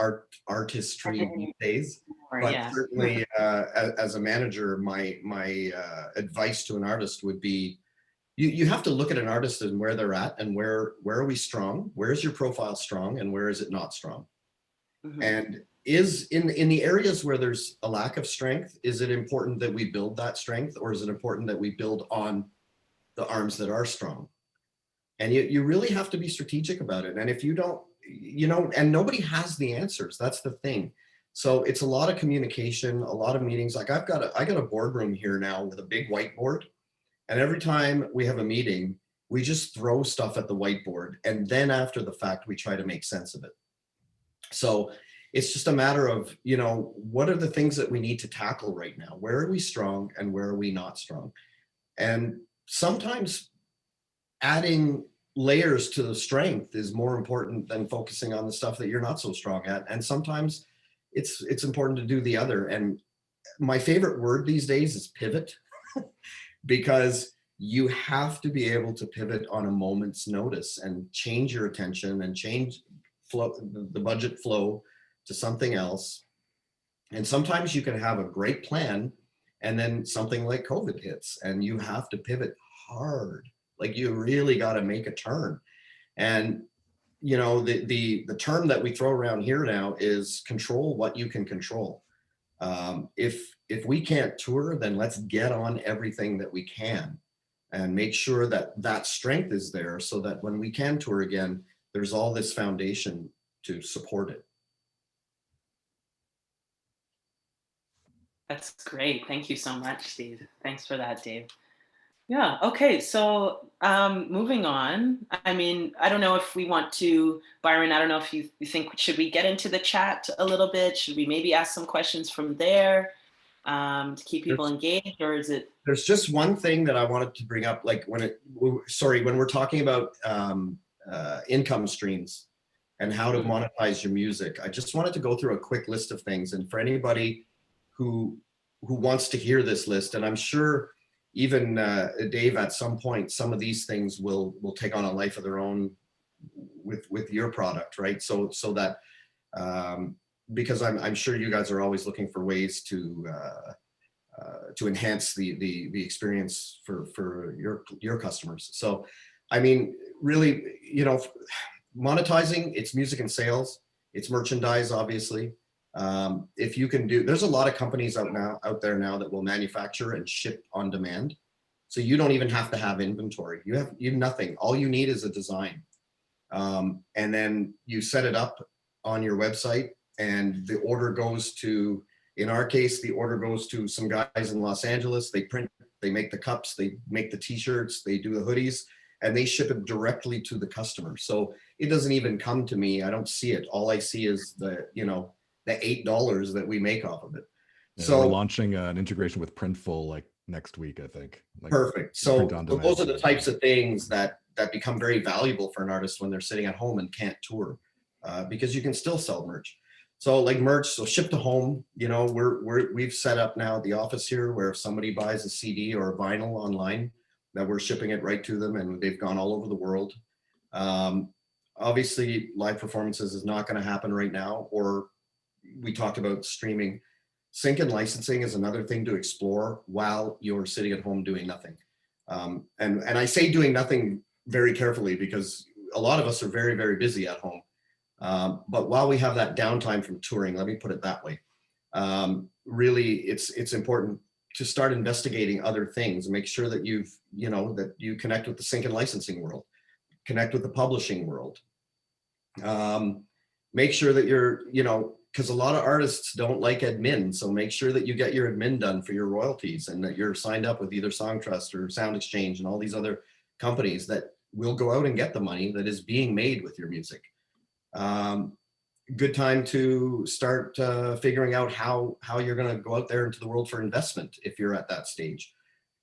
artistry these days, but Yeah. certainly as a manager, my advice to an artist would be, you have to look at an artist and where they're at, and where are we strong? Where is your profile strong, and where is it not strong? Mm-hmm. And is in the areas where there's a lack of strength, is it important that we build that strength, or is it important that we build on the arms that are strong? And you really have to be strategic about it. And if you don't, and nobody has the answers. That's the thing. So it's a lot of communication, a lot of meetings. Like I got a boardroom here now with a big whiteboard. And every time we have a meeting, we just throw stuff at the whiteboard. And then after the fact, we try to make sense of it. So it's just a matter of, what are the things that we need to tackle right now? Where are we strong and where are we not strong? And sometimes adding layers to the strength is more important than focusing on the stuff that you're not so strong at. And sometimes it's important to do the other. And my favorite word these days is pivot, because you have to be able to pivot on a moment's notice and change your attention and change the budget flow to something else. And sometimes you can have a great plan, and then something like COVID hits and you have to pivot hard. Like you really got to make a turn. And the term that we throw around here now is control what you can control. If we can't tour, then let's get on everything that we can and make sure that strength is there, so that when we can tour again, there's all this foundation to support it. That's great. Thank you so much, Steve. Thanks for that, Dave. Yeah. Okay. So moving on. I mean, I don't know if we want to, Byron, I don't know if you think, should we get into the chat a little bit? Should we maybe ask some questions from there to keep people engaged, or is it? There's just one thing that I wanted to bring up, like when we're talking about income streams and how to monetize your music. I just wanted to go through a quick list of things. And for anybody who wants to hear this list, and I'm sure even Dave, at some point, some of these things will take on a life of their own with your product, right? So that because I'm sure you guys are always looking for ways to enhance the experience for your customers. So, I mean, really, monetizing, it's music and sales, it's merchandise, obviously. If you can there's a lot of companies out there now that will manufacture and ship on demand. So you don't even have to have inventory. You have nothing. All you need is a design. And then you set it up on your website, and the order goes to, in our case, the order goes to some guys in Los Angeles. They print, they make the cups, they make the t-shirts, they do the hoodies, and they ship it directly to the customer. So it doesn't even come to me. I don't see it. All I see is the $8 that we make off of it. Yeah, so we're launching an integration with Printful like next week, I think. Perfect. So those are the types of things that become very valuable for an artist when they're sitting at home and can't tour, because you can still sell merch. So like merch, so ship to home, we've set up now at the office here where if somebody buys a CD or a vinyl online, that we're shipping it right to them, and they've gone all over the world. Obviously, live performances is not going to happen right now, or we talked about streaming. Sync and licensing is another thing to explore while you're sitting at home doing nothing. And I say doing nothing very carefully, because a lot of us are very, very busy at home. But while we have that downtime from touring, let me put it that way. really it's important to start investigating other things and make sure that that you connect with the sync and licensing world, connect with the publishing world. Make sure that you're, because a lot of artists don't like admin. So make sure that you get your admin done for your royalties and that you're signed up with either Songtrust or Sound Exchange and all these other companies that will go out and get the money that is being made with your music. Good time to start figuring out how you're going to go out there into the world for investment if you're at that stage.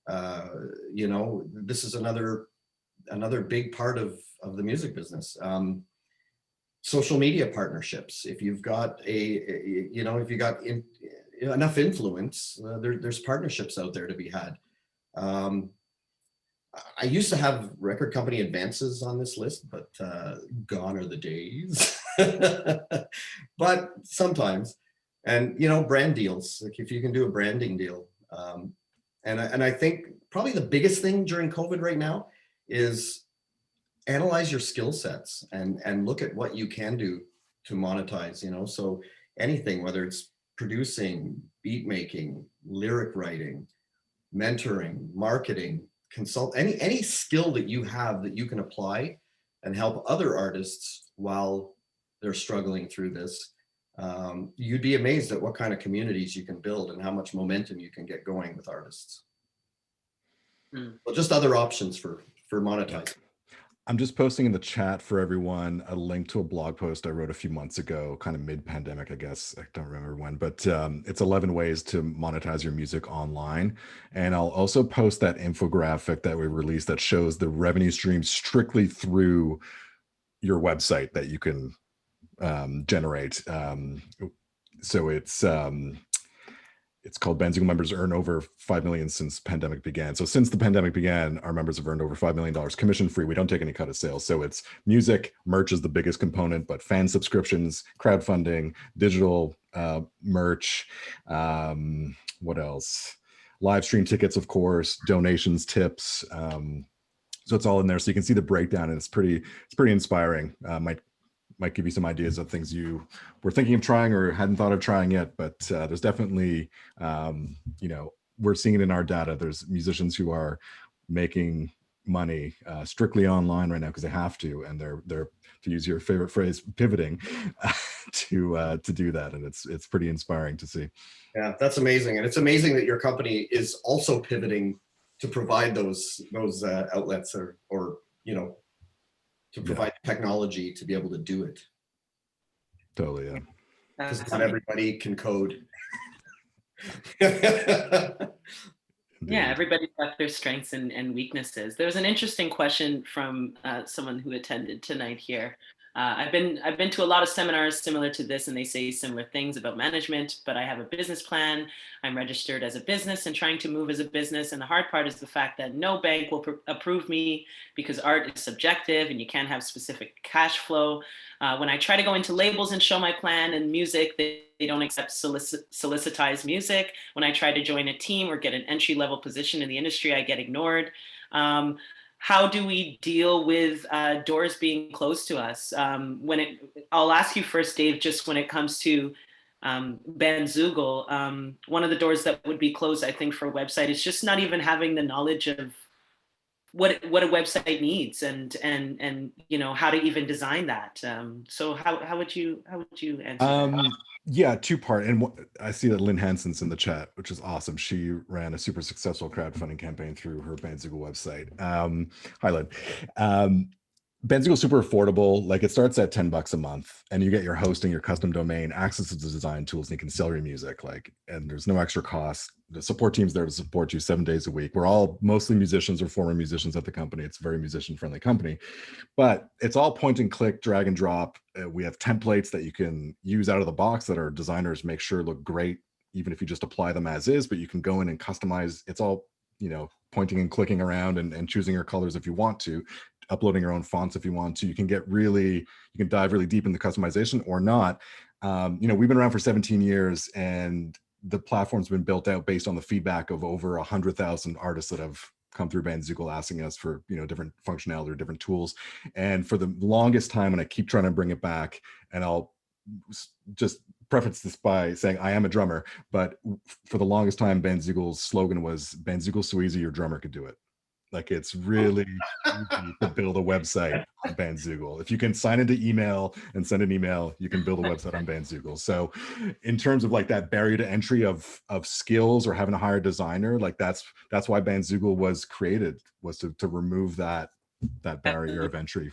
This is another big part of the music business. Social media partnerships. If you've got enough influence, there's partnerships out there to be had. I used to have record company advances on this list, but gone are the days. But sometimes, and brand deals. Like if you can do a branding deal, and I think probably the biggest thing during COVID right now is analyze your skill sets and look at what you can do to monetize. So anything, whether it's producing, beat making, lyric writing, mentoring, marketing, consult, any skill that you have that you can apply and help other artists while they're struggling through this. You'd be amazed at what kind of communities you can build and how much momentum you can get going with artists. Well, just other options for monetizing. I'm just posting in the chat for everyone a link to a blog post I wrote a few months ago, kind of mid-pandemic, I guess. I don't remember when, but it's 11 ways to monetize your music online. And I'll also post that infographic that we released that shows the revenue streams strictly through your website that you can generate. So it's called Bandzoogle members earn over 5 million since pandemic began. So since the pandemic began, our members have earned over $5 million commission free. We don't take any cut of sales. So it's music, merch is the biggest component, but fan subscriptions, crowdfunding, digital merch, what else? Live stream tickets, of course, donations, tips. So it's all in there. So you can see the breakdown, and it's pretty inspiring. Might give you some ideas of things you were thinking of trying or hadn't thought of trying yet, but there's definitely, we're seeing it in our data. There's musicians who are making money strictly online right now because they have to, and they're to use your favorite phrase, pivoting to do that, and it's pretty inspiring to see. Yeah, that's amazing, and it's amazing that your company is also pivoting to provide those outlets or to provide technology to be able to do it. Totally, yeah. Because not everybody can code. Yeah, everybody's got their strengths and weaknesses. There was an interesting question from someone who attended tonight here. I've been to a lot of seminars similar to this, and they say similar things about management, but I have a business plan. I'm registered as a business and trying to move as a business. And the hard part is the fact that no bank will approve me because art is subjective and you can't have specific cash flow. When I try to go into labels and show my plan and music, they don't accept solicitized music. When I try to join a team or get an entry-level position in the industry, I get ignored. How do we deal with doors being closed to us? I'll ask you first, Dave, just when it comes to Bandzoogle, one of the doors that would be closed, I think, for a website is just not even having the knowledge of what a website needs and how to even design that. So how would you answer that? Yeah, two-part. And I see that Lynn Hansen's in the chat, which is awesome. She ran a super successful crowdfunding campaign through her Bandzoogle website. Hi, Lynn. Bandzoogle is super affordable. Like, it starts at $10 a month, and you get your hosting, your custom domain, access to the design tools, and you can sell your music. And there's no extra cost. The support team's there to support you 7 days a week. We're all mostly musicians or former musicians at the company. It's a very musician-friendly company, but it's all point and click, drag and drop. We have templates that you can use out of the box that our designers make sure look great, even if you just apply them as is. But you can go in and customize. It's all pointing and clicking around and choosing your colors if you want to, uploading your own fonts if you want to. You can dive really deep in the customization or not. We've been around for 17 years, and the platform's been built out based on the feedback of over 100,000 artists that have come through Bandzoogle asking us for different functionality or different tools. And for the longest time, and I keep trying to bring it back, and I'll just preface this by saying I am a drummer, but for the longest time, Bandzoogel's slogan was "Bandzoogle so easy, your drummer could do it." Like, it's really easy to build a website on Bandzoogle. If you can sign into email and send an email, you can build a website on Bandzoogle. So in terms of like that barrier to entry of skills or having to hire a designer, like that's why Bandzoogle was created, was to remove that barrier of entry.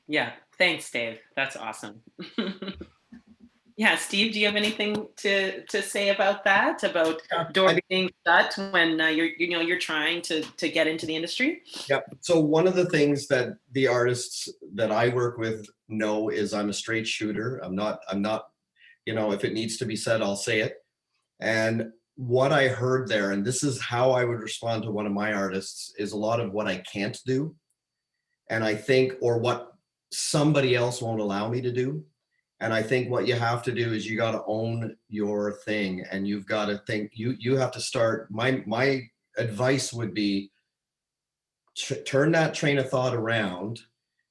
Yeah, thanks, Dave. That's awesome. Yeah, Steve, do you have anything to say about that? About doors being shut when you're trying to get into the industry? Yep. So one of the things that the artists that I work with know is I'm a straight shooter. I'm not, if it needs to be said, I'll say it. And what I heard there, and this is how I would respond to one of my artists, is a lot of what I can't do. And I think, or what somebody else won't allow me to do. And I think what you have to do is you got to own your thing, and you've got to think, you have to start. My advice would be turn that train of thought around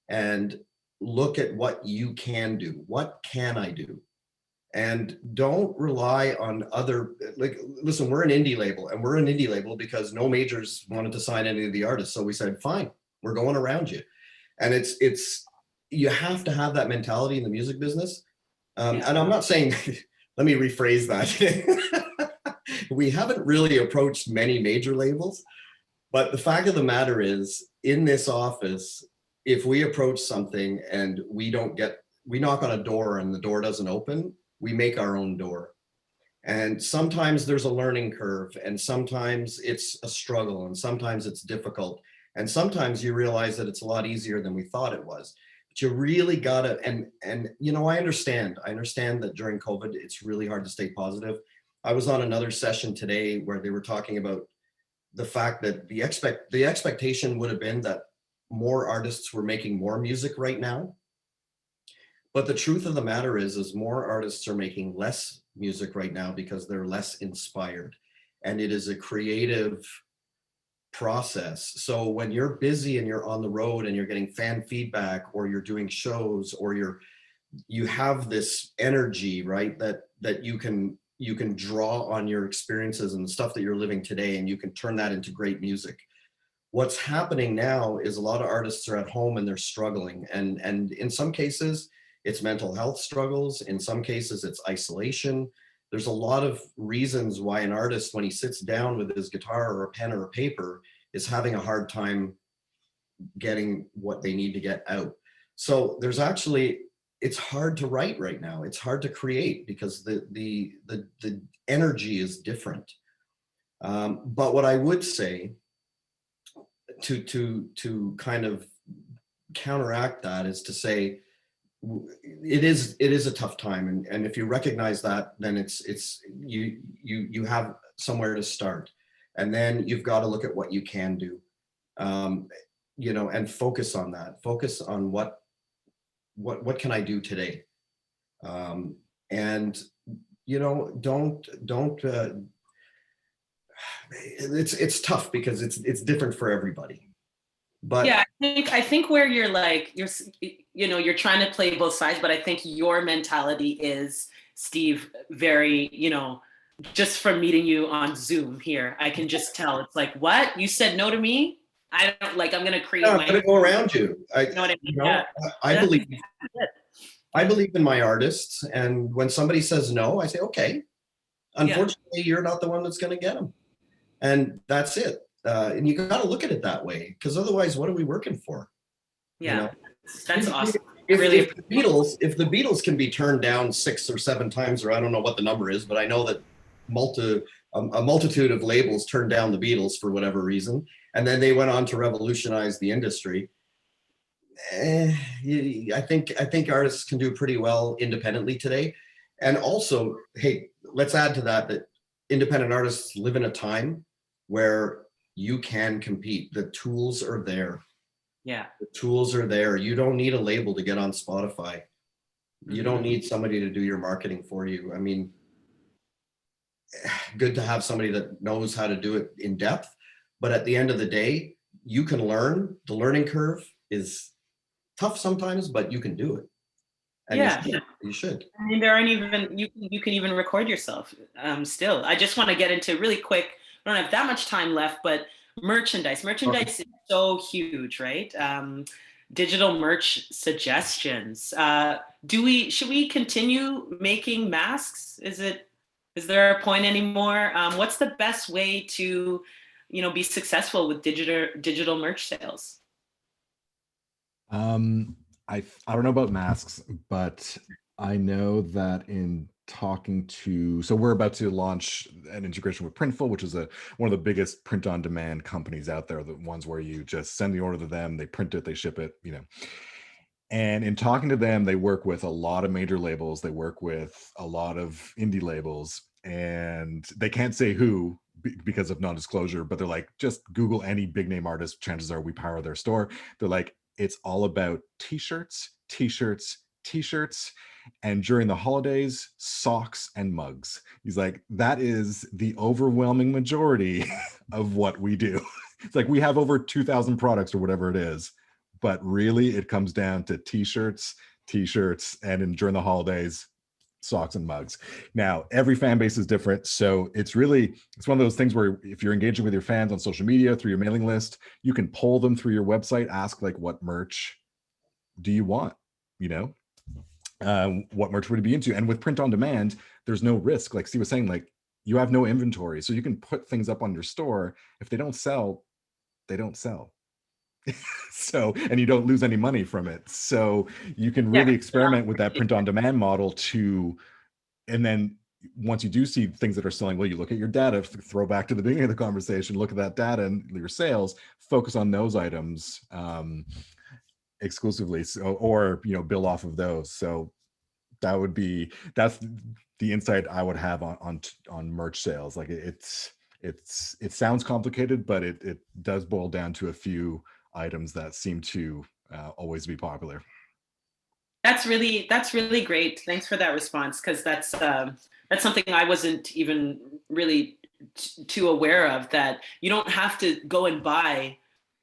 and look at what you can do. What can I do? And don't rely on other, like, listen, we're an indie label, and we're an indie label because no majors wanted to sign any of the artists. So we said, fine, we're going around you. And it's you have to have that mentality in the music business. And I'm not saying, let me rephrase that. We haven't really approached many major labels, but the fact of the matter is, in this office, if we approach something and we knock on a door and the door doesn't open, we make our own door. And sometimes there's a learning curve, and sometimes it's a struggle, and sometimes it's difficult. And sometimes you realize that it's a lot easier than we thought it was. But you really gotta, and I understand that during COVID, it's really hard to stay positive. I was on another session today where they were talking about the fact that the expectation would have been that more artists were making more music right now. But the truth of the matter is more artists are making less music right now because they're less inspired. And it is a creative process. So when you're busy and you're on the road and you're getting fan feedback, or you're doing shows, or you have this energy, right, that you can draw on your experiences and the stuff that you're living today, and you can turn that into great music. What's happening now is a lot of artists are at home and they're struggling, and in some cases it's mental health struggles, in some cases it's isolation. There's a lot of reasons why an artist, when he sits down with his guitar or a pen or a paper, is having a hard time getting what they need to get out. So there's actually, it's hard to write right now. It's hard to create because the energy is different. But what I would say to kind of counteract that is to say, it is a tough time, and if you recognize that, then it's you have somewhere to start, and then you've got to look at what you can do, and focus on that. Focus on what can I do today, and don't. It's tough because it's different for everybody. But yeah, I think where you're trying to play both sides, but I think your mentality is, Steve, very, just from meeting you on Zoom here, I can just tell it's like, what? You said no to me? I don't like, I'm going to create I'm going to go around you. You know what I mean? Yeah. I believe in my artists, and when somebody says no, I say, okay, unfortunately, you're not the one that's going to get them. And that's it. And you got to look at it that way, because otherwise, what are we working for? Yeah, that's awesome. If the Beatles can be turned down 6 or 7 times, or I don't know what the number is, but I know that a multitude of labels turned down the Beatles for whatever reason, and then they went on to revolutionize the industry. I think artists can do pretty well independently today. And also, hey, let's add to that independent artists live in a time where you can compete. The tools are there. Yeah. The tools are there. You don't need a label to get on Spotify. Mm-hmm. You don't need somebody to do your marketing for you. I mean, good to have somebody that knows how to do it in depth. But at the end of the day, you can learn. The learning curve is tough sometimes, but you can do it. And Yeah. you should. I mean, there aren't even, you can even record yourself still. I just want to get into really quick, I don't have that much time left, but merchandise is so huge, right? Digital merch suggestions. Should we continue making masks? Is there a point anymore? What's the best way to, be successful with digital merch sales? I don't know about masks, but I know that in talking to, so we're about to launch an integration with Printful, which is one of the biggest print on demand companies out there, the ones where you just send the order to them, they print it, they ship it, And in talking to them, they work with a lot of major labels, they work with a lot of indie labels, and they can't say who because of non-disclosure, but they're like, just Google any big name artist, chances are we power their store. They're like, it's all about t-shirts, and during the holidays, socks and mugs. He's like, that is the overwhelming majority of what we do. It's like we have over 2,000 products or whatever it is, but really it comes down to t-shirts, and during the holidays, socks and mugs. Now, every fan base is different. So it's one of those things where if you're engaging with your fans on social media, through your mailing list, you can poll them through your website, ask like, what merch do you want? What merch would you be into? And with print on demand, there's no risk. Like Steve was saying, like you have no inventory. So you can put things up on your store. If they don't sell, they don't sell. So, and you don't lose any money from it. So you can really experiment with that print on demand model and then once you do see things that are selling, well, you look at your data, throw back to the beginning of the conversation, look at that data and your sales, focus on those items exclusively. So, or, build off of those. So that's the insight I would have on merch sales. Like it sounds complicated, but it does boil down to a few items that seem to always be popular. That's really great. Thanks for that response, because that's something I wasn't even really too aware of, that you don't have to go and buy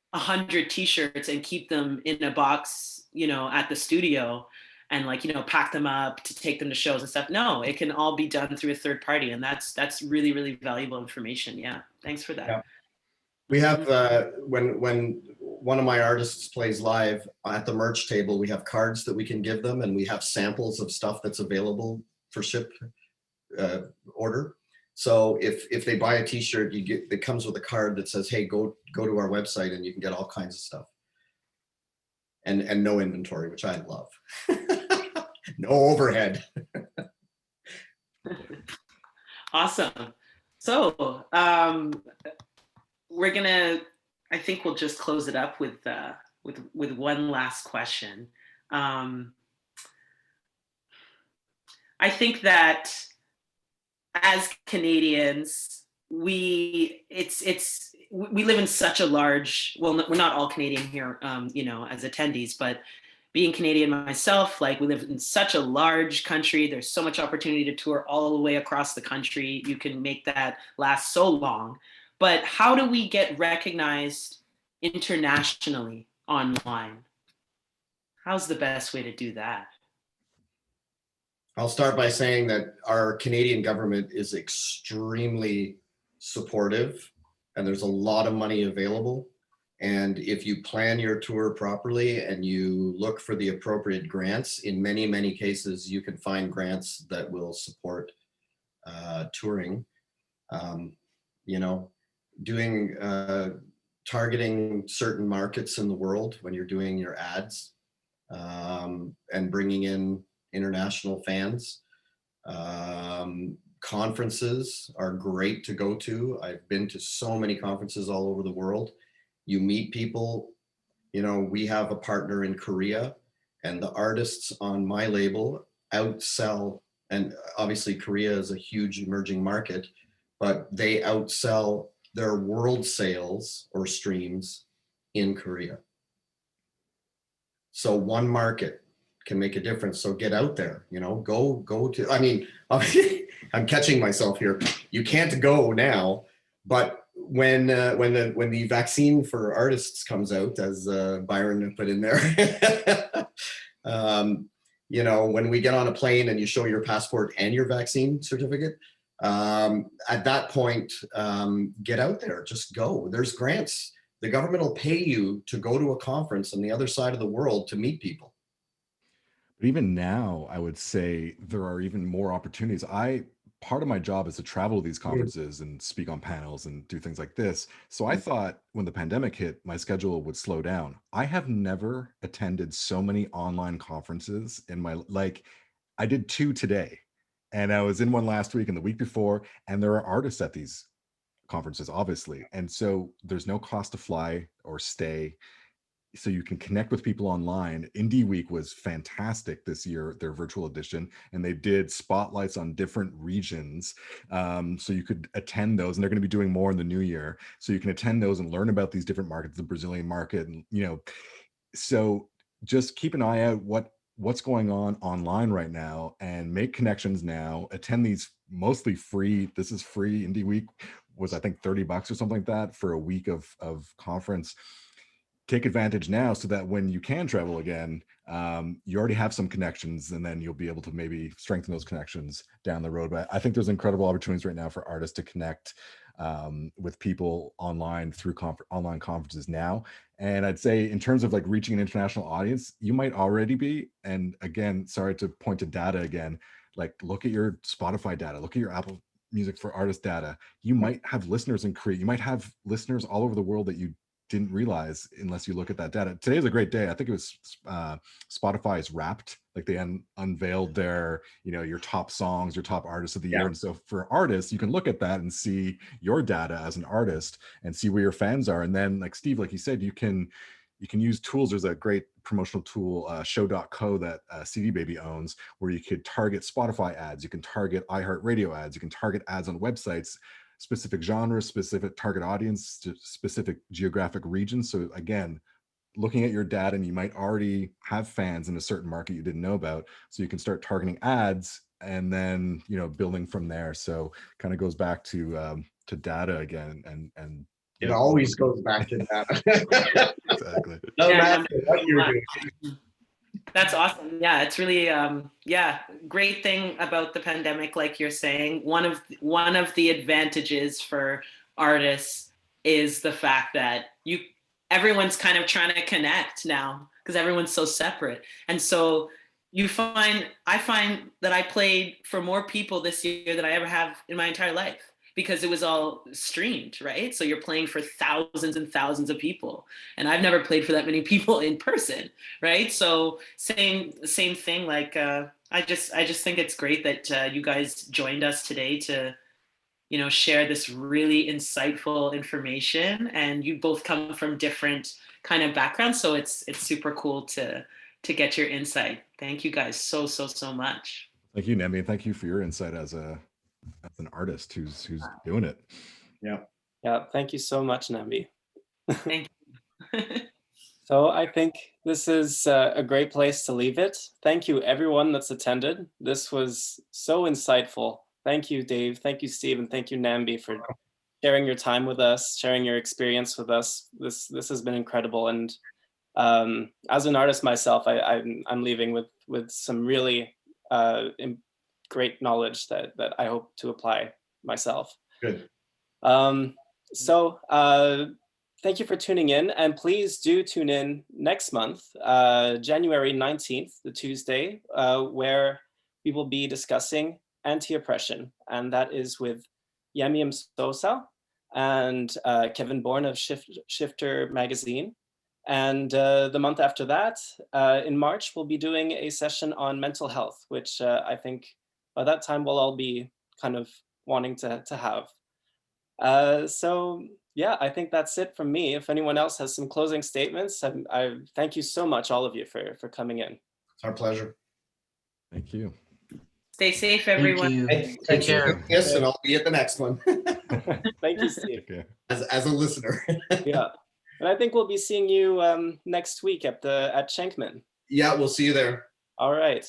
100 t-shirts and keep them in a box, at the studio and pack them up to take them to shows and stuff. No, it can all be done through a third party. And that's really, really valuable information. Yeah. Thanks for that. Yeah. We have, when one of my artists plays live at the merch table, we have cards that we can give them, and we have samples of stuff that's available for ship order. So if they buy a t-shirt, it comes with a card that says, hey, go to our website and you can get all kinds of stuff. And no inventory, which I love. No overhead. Awesome. So I think we'll just close it up with one last question. I think that as Canadians, we live in such a large, well, we're not all Canadian here, as attendees, but being Canadian myself, like we live in such a large country. There's so much opportunity to tour all the way across the country. You can make that last so long. But how do we get recognized internationally online? How's the best way to do that? I'll start by saying that our Canadian government is extremely supportive, and there's a lot of money available. And if you plan your tour properly and you look for the appropriate grants, in many, many cases, you can find grants that will support touring. Doing targeting certain markets in the world when you're doing your ads, and bringing in international fans. Conferences are great to go to. I've been to so many conferences all over the world. You meet people. We have a partner in Korea, and the artists on my label outsell, and obviously Korea is a huge emerging market, but they outsell their world sales or streams in Korea. So one market can make a difference. So get out there, go to, I'm catching myself here. You can't go now, but when the vaccine for artists comes out, as Byron put in there, You know, when we get on a plane and you show your passport and your vaccine certificate, at that point, get out there, just go. There's grants. The government will pay you to go to a conference on the other side of the world to meet people. But even now, I would say there are even more opportunities. Part of my job is to travel to these conferences and speak on panels and do things like this. So I thought when the pandemic hit, my schedule would slow down. I have never attended so many online conferences in my, like, I did 2 today, and I was in one last week and the week before, and there are artists at these conferences, obviously. And so there's no cost to fly or stay, so you can connect with people online. Indie Week was fantastic this year, their virtual edition, and they did spotlights on different regions. So you could attend those, and they're going to be doing more in the new year. So you can attend those and learn about these different markets, the Brazilian market, and so just keep an eye out what's going on online right now, and make connections now. Attend these mostly free. This is free. Indie Week was, I think, $30 or something like that for a week of conference. Take advantage now so that when you can travel again, you already have some connections, and then you'll be able to maybe strengthen those connections down the road. But I think there's incredible opportunities right now for artists to connect with people online through online conferences now. And I'd say in terms of like reaching an international audience, you might already be. And again, sorry to point to data again, like look at your Spotify data, look at your Apple Music for Artists data. You might have listeners in Korea. You might have listeners all over the world that you didn't realize unless you look at that data. Today is a great day. I think it was Spotify's Wrapped, like they unveiled their, your top songs, your top artists of the year. And so for artists, you can look at that and see your data as an artist and see where your fans are. And then like Steve, like you said, you can use tools. There's a great promotional tool, show.co, that CD Baby owns, where you could target Spotify ads, you can target iHeartRadio ads, you can target ads on websites, specific genres, specific target audience, specific geographic regions. So again, looking at your data, and you might already have fans in a certain market you didn't know about, so you can start targeting ads and then building from there. So kind of goes back to data again, and it always goes back to data. Exactly. No matter what you're doing. That's awesome. Yeah, it's really great thing about the pandemic, like you're saying. One of the advantages for artists is the fact that everyone's kind of trying to connect now because everyone's so separate. And so I find that I played for more people this year than I ever have in my entire life, because it was all streamed, right? So you're playing for thousands and thousands of people. And I've never played for that many people in person, right? So same thing, like I just think it's great that you guys joined us today to, share this really insightful information. And you both come from different kind of backgrounds. So it's super cool to get your insight. Thank you guys so much. Thank you, Nambi, and thank you for your insight as an artist who's doing it. Yeah, thank you so much, Nambi. Thank you. So I think this is a great place to leave it. Thank you, everyone that's attended. This was so insightful. Thank you, Dave. Thank you, Steve, and thank you, Nambi, for sharing your time with us, sharing your experience with us. This has been incredible. And as an artist myself, I'm leaving with some really great knowledge that I hope to apply myself. Good. So thank you for tuning in, and please do tune in next month, January 19th, the Tuesday, where we will be discussing anti-oppression, and that is with Yemi Sosa and Kevin Bourne of Shifter Magazine. And the month after that, in March, we'll be doing a session on mental health, which I think by that time we'll all be kind of wanting to have. So yeah, I think that's it from me. If anyone else has some closing statements, I thank you so much, all of you, for coming in. It's our pleasure. Thank you. Stay safe, everyone. Thank you. Take care. Yes, and I'll be at the next one. Thank you, Steve. Okay. As a listener. Yeah, and I think we'll be seeing you next week at Schenkman. Yeah, we'll see you there. All right.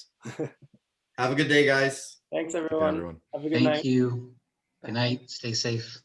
Have a good day, guys. Thanks, Okay, everyone. everyone. Have a good night. Thank you. Good night. Stay safe.